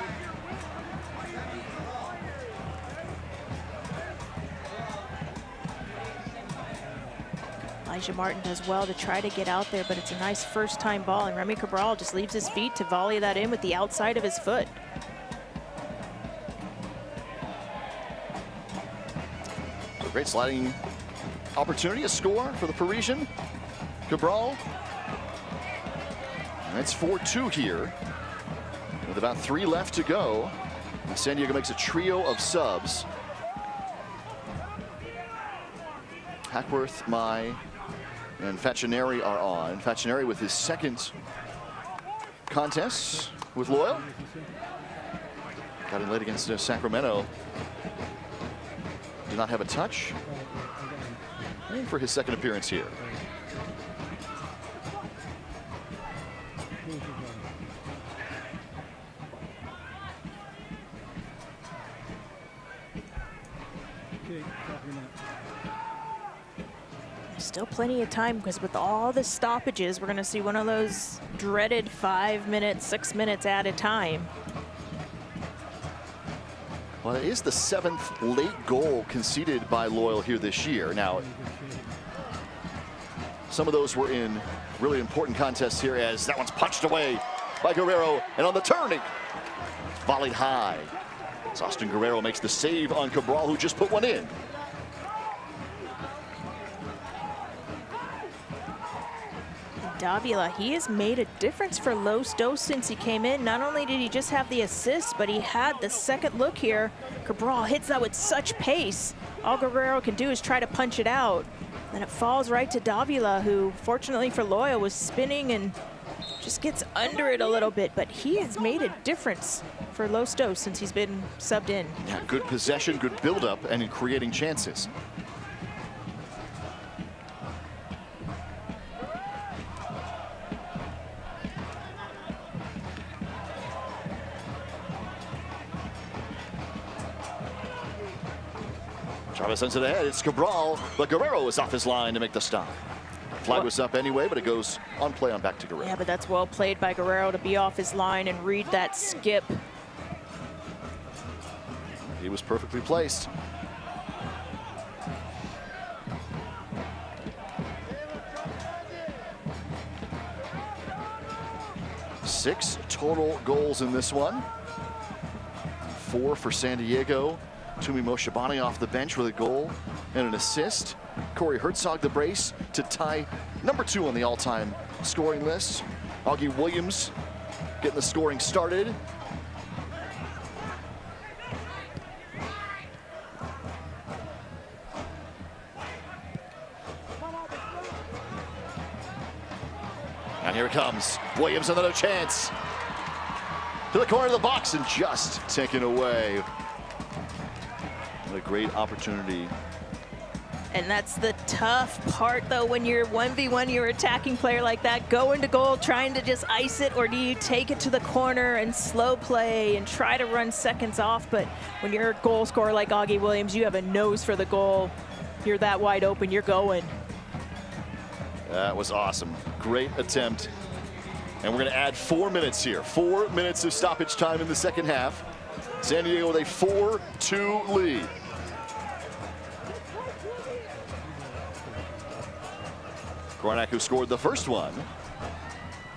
Elijah Martin does well to try to get out there, but it's a nice first-time ball, and Remy Cabral just leaves his feet to volley that in with the outside of his foot. A great sliding opportunity, a score for the Parisian. Cabral. And it's 4-2 here, with about 3 left to go. And San Diego makes a trio of subs. Hackworth, Mai, and Facineri are on. Facineri with his second contest with Loyal. Got in late against Sacramento. Did not have a touch. And for his second appearance here. Still plenty of time, because with all the stoppages, we're going to see one of those dreaded 5 minutes, 6 minutes at a time. Well, it is the 7th late goal conceded by Loyal here this year. Now, some of those were in really important contests here, as that one's punched away by Guerrero, and on the turning, volleyed high. As Austin Guerrero makes the save on Cabral, who just put one in. Davila, he has made a difference for Los Dos since he came in. Not only did he just have the assist, but he had the second look here. Cabral hits that with such pace. All Guerrero can do is try to punch it out. Then it falls right to Davila, who, fortunately for Loyal, was spinning and just gets under it a little bit. But he has made a difference for Los Dos since he's been subbed in. Yeah, good possession, good build-up, and in creating chances. Chavez sends it ahead. It's Cabral, but Guerrero is off his line to make the stop. Flag was up anyway, but it goes on play on back to Guerrero. Yeah, but that's well played by Guerrero to be off his line and read that skip. He was perfectly placed. Six total goals in this one. 4 for San Diego. Tumi Moshabani off the bench with a goal and an assist. Corey Herzog the brace to tie number 2 on the all-time scoring list. Augie Williams getting the scoring started. And here it comes. Williams another chance. To the corner of the box and just taken away. What a great opportunity. And that's the tough part, though, when you're 1v1, you're attacking player like that, go into goal trying to just ice it, or do you take it to the corner and slow play and try to run seconds off? But when you're a goal scorer like Augie Williams, you have a nose for the goal. You're that wide open, you're going. That was awesome. Great attempt. And we're going to add 4 minutes here. 4 minutes of stoppage time in the second half. San Diego with a 4-2 lead. Gornak, who scored the first one,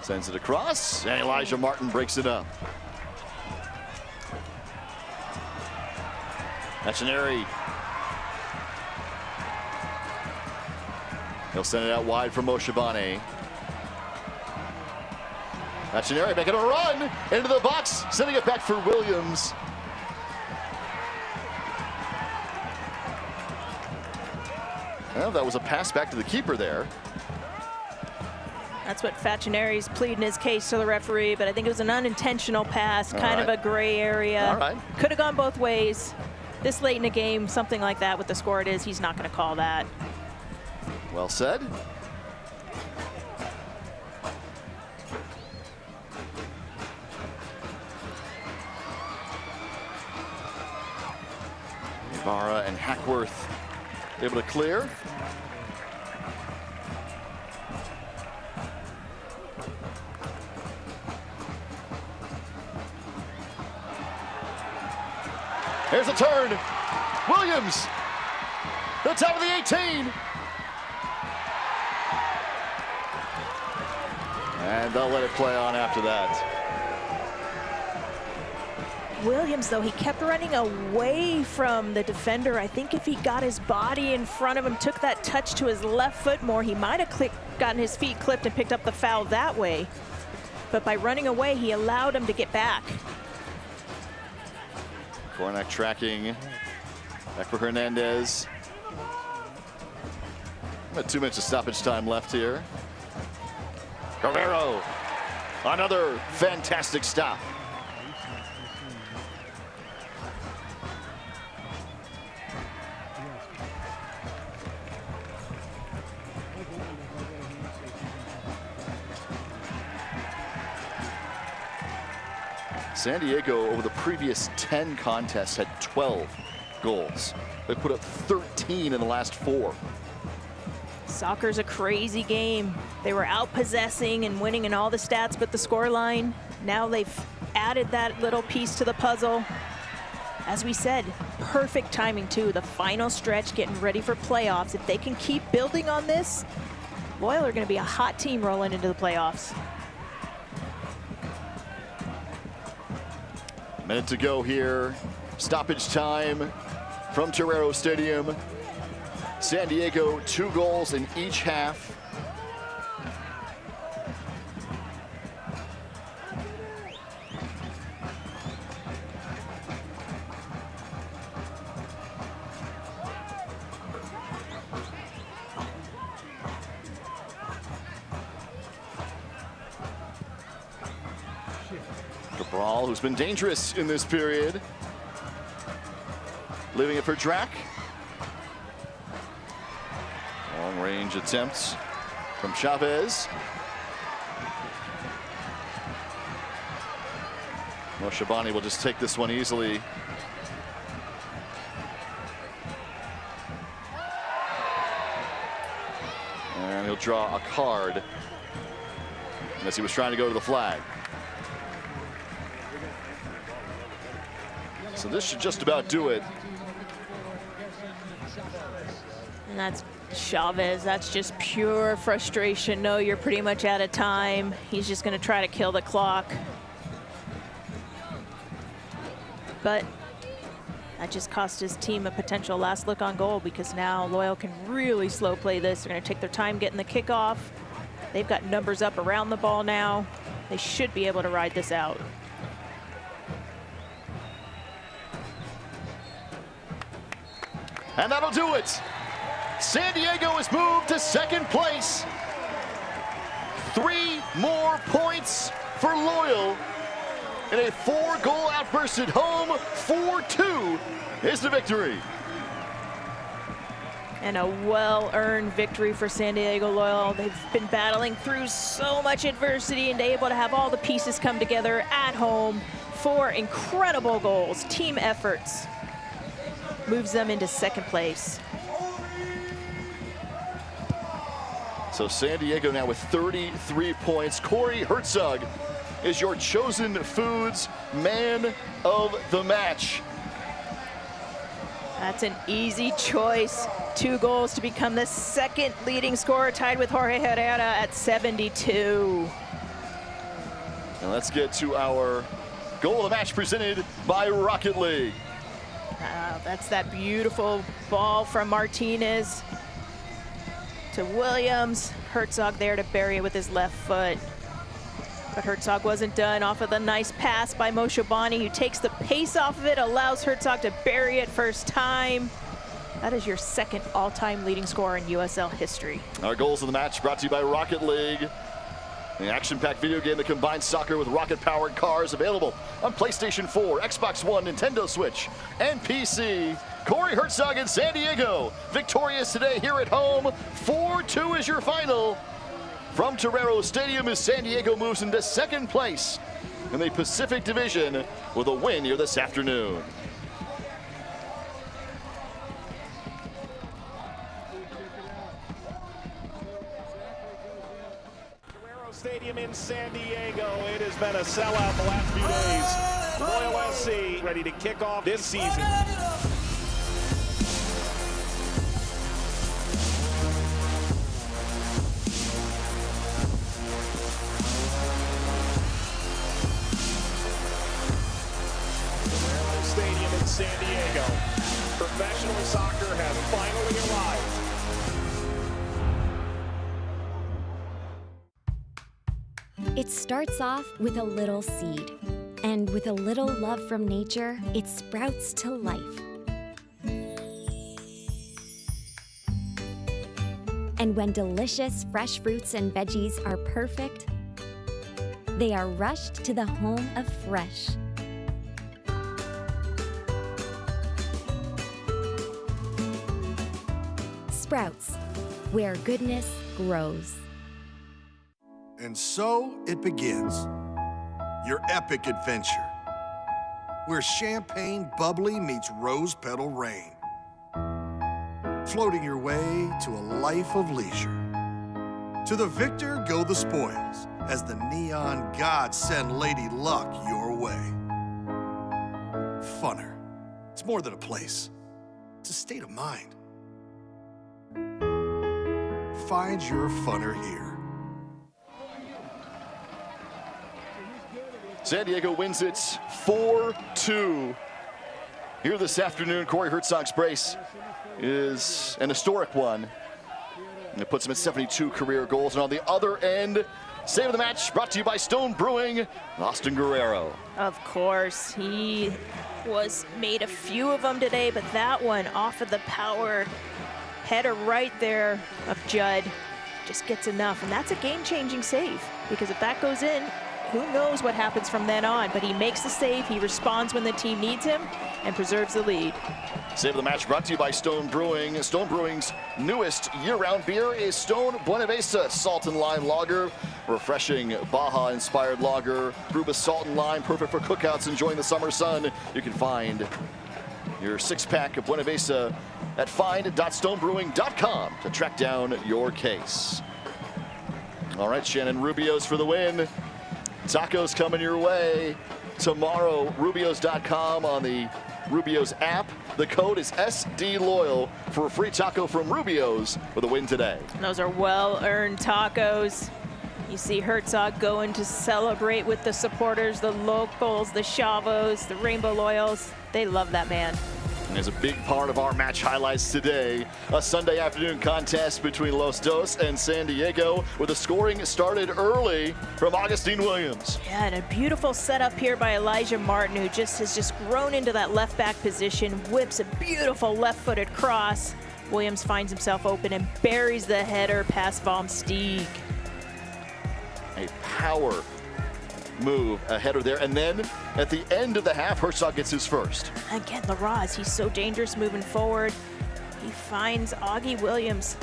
sends it across, and Elijah Martin breaks it up. Facineri. He'll send it out wide for Moshabani. Facineri making a run into the box, sending it back for Williams. Well, that was a pass back to the keeper there. That's what Facineri's pleading his case to the referee, but I think it was an unintentional pass, kind of a gray area. All right. Could have gone both ways. This late in the game, something like that with the score it is, he's not going to call that. Well said. Ibarra and Hackworth able to clear. Here's a turn. Williams, the top of the 18. And they'll let it play on after that. Williams, though, he kept running away from the defender. I think if he got his body in front of him, took that touch to his left foot more, he might have gotten his feet clipped and picked up the foul that way. But by running away, he allowed him to get back. Kornak tracking. Back for Hernandez. About 2 minutes of stoppage time left here. Guerrero, another fantastic stop. San Diego, over the previous 10 contests, had 12 goals. They put up 13 in the last 4. Soccer's a crazy game. They were out-possessing and winning in all the stats but the scoreline. Now they've added that little piece to the puzzle. As we said, perfect timing too. The final stretch, getting ready for playoffs. If they can keep building on this, Loyal are going to be a hot team rolling into the playoffs. Minute to go here. Stoppage time from Torero Stadium. San Diego, 2 goals in each half. Cabral, who's been dangerous in this period. Leaving it for Drac. Long range attempts from Chavez. Moshabani will just take this one easily. And he'll draw a card as he was trying to go to the flag. So this should just about do it. And that's Chavez. That's just pure frustration. No, you're pretty much out of time. He's just going to try to kill the clock. But that just cost his team a potential last look on goal, because now Loyal can really slow play this. They're going to take their time getting the kickoff. They've got numbers up around the ball now. They should be able to ride this out. And that'll do it. San Diego has moved to second place. 3 more points for Loyal in a 4-goal outburst at home. 4-2 is the victory. And a well-earned victory for San Diego Loyal. They've been battling through so much adversity and able to have all the pieces come together at home. 4 incredible goals, team efforts. Moves them into second place. So San Diego now with 33 points. Corey Herzog is your chosen Foods Man of the Match. That's an easy choice. 2 goals to become the second leading scorer, tied with Jorge Herrera at 72. And let's get to our goal of the match presented by Rocket League. That's that beautiful ball from Martinez to Williams. Herzog there to bury it with his left foot. But Herzog wasn't done. Off of the nice pass by Moshabani, who takes the pace off of it, allows Herzog to bury it first time. That is your second all-time leading scorer in USL history. Our goals of the match brought to you by Rocket League. The action-packed video game that combines soccer with rocket-powered cars, available on PlayStation 4, Xbox One, Nintendo Switch, and PC. Corey Herzog in San Diego, victorious today here at home. 4-2 is your final. From Torero Stadium as San Diego moves into second place in the Pacific Division with a win here this afternoon. Stadium in San Diego. It has been a sellout the last few days. Loyal SC ready to kick off this season. Stadium in San Diego. Professional soccer has finally arrived. It starts off with a little seed, and with a little love from nature, it sprouts to life. And when delicious fresh fruits and veggies are perfect, they are rushed to the home of fresh. Sprouts, where goodness grows. And so it begins, your epic adventure, where champagne bubbly meets rose petal rain, floating your way to a life of leisure. To the victor go the spoils, as the neon gods send Lady Luck your way. Funner, it's more than a place, it's a state of mind. Find your funner here. San Diego wins it 4-2. Here this afternoon, Corey Herzog's brace is an historic one. And it puts him at 72 career goals. And on the other end, save of the match brought to you by Stone Brewing, Austin Guerrero. Of course, he was made a few of them today, but that one off of the power header right there of Judd just gets enough. And that's a game-changing save, because if that goes in, who knows what happens from then on, but he makes the save, he responds when the team needs him, and preserves the lead. Save of the match brought to you by Stone Brewing. Stone Brewing's newest year-round beer is Stone Buenavista Salt and Lime Lager. Refreshing Baja-inspired lager, brewed with salt and lime, perfect for cookouts enjoying the summer sun. You can find your six-pack of Buenavista at find.stonebrewing.com to track down your case. All right, Shannon, Rubio's for the win. Tacos coming your way tomorrow. Rubios.com on the Rubio's app. The code is SDLoyal for a free taco from Rubio's with a win today. Those are well-earned tacos. You see Herzog going to celebrate with the supporters, the locals, the Chavos, the Rainbow Loyals. They love that man. And as a big part of our match highlights today, a Sunday afternoon contest between Los Dos and San Diego, where the scoring started early from Augustine Williams. Yeah, and a beautiful setup here by Elijah Martin, who has grown into that left back position, whips a beautiful left-footed cross. Williams finds himself open and buries the header past Vom Steeg. A power move, a header there, and then at the end of the half, Herzog gets his first. Again, Larraz, he's so dangerous moving forward. He finds Augie Williams,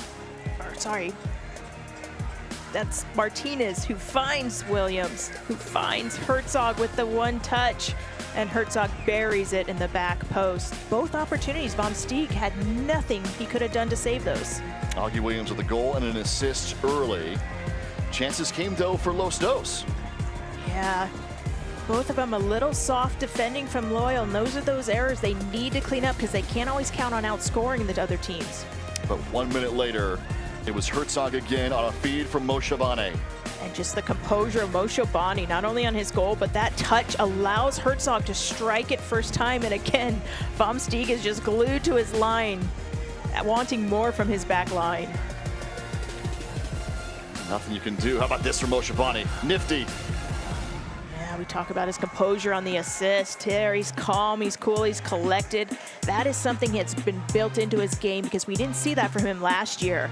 that's Martinez who finds Williams, who finds Herzog with the one touch, and Herzog buries it in the back post. Both opportunities, Vom Steeg had nothing he could have done to save those. Augie Williams with a goal and an assist early. Chances came though for Los Dos. Yeah, both of them a little soft defending from Loyal, and those are those errors they need to clean up because they can't always count on outscoring the other teams. But 1 minute later, it was Herzog again on a feed from Moshe Bane. And just the composure of Moshe Bane, not only on his goal, but that touch allows Herzog to strike it first time. And again, Vom Steeg is just glued to his line, wanting more from his back line. Nothing you can do. How about this from Moshe Bane? Nifty. We talk about his composure on the assist here. He's calm, he's cool, he's collected. That is something that's been built into his game because we didn't see that from him last year.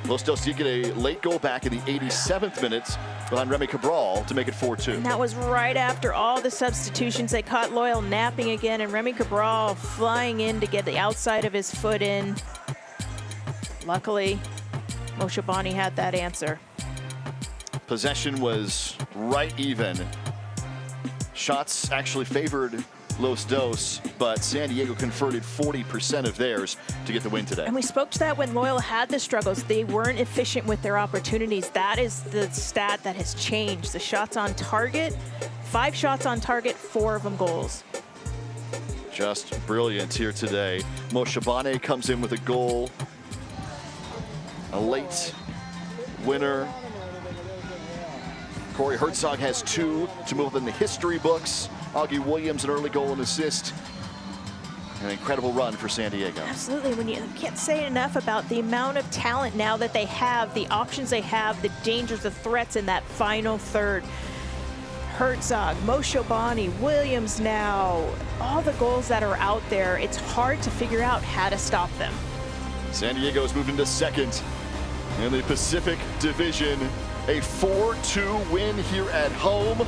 Los Dos did get a late goal back in the 87th minute behind Remy Cabral to make it 4-2. And that was right after all the substitutions. They caught Loyal napping again, and Remy Cabral flying in to get the outside of his foot in. Luckily, Moshabani had that answer. Possession was right even. Shots actually favored Los Dos, but San Diego converted 40% of theirs to get the win today. And we spoke to that when Loyal had the struggles. They weren't efficient with their opportunities. That is the stat that has changed. The shots on target, 5 shots on target, 4 of them goals. Just brilliant here today. Moshabane comes in with a goal. A late winner. Corey Herzog has 2 to move up in the history books. Augie Williams, an early goal and assist. An incredible run for San Diego. Absolutely. When you can't say enough about the amount of talent now that they have, the options they have, the dangers, the threats in that final third. Herzog, Moshabani, Williams now, all the goals that are out there, it's hard to figure out how to stop them. San Diego's moved into second in the Pacific Division. A 4-2 win here at home.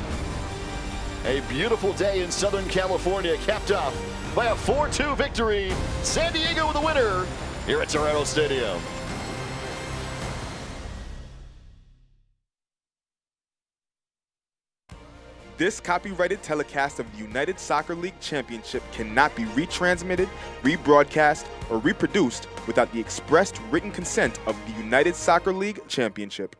A beautiful day in Southern California, capped off by a 4-2 victory. San Diego the winner here at Torero Stadium. This copyrighted telecast of the United Soccer League Championship cannot be retransmitted, rebroadcast, or reproduced without the expressed written consent of the United Soccer League Championship.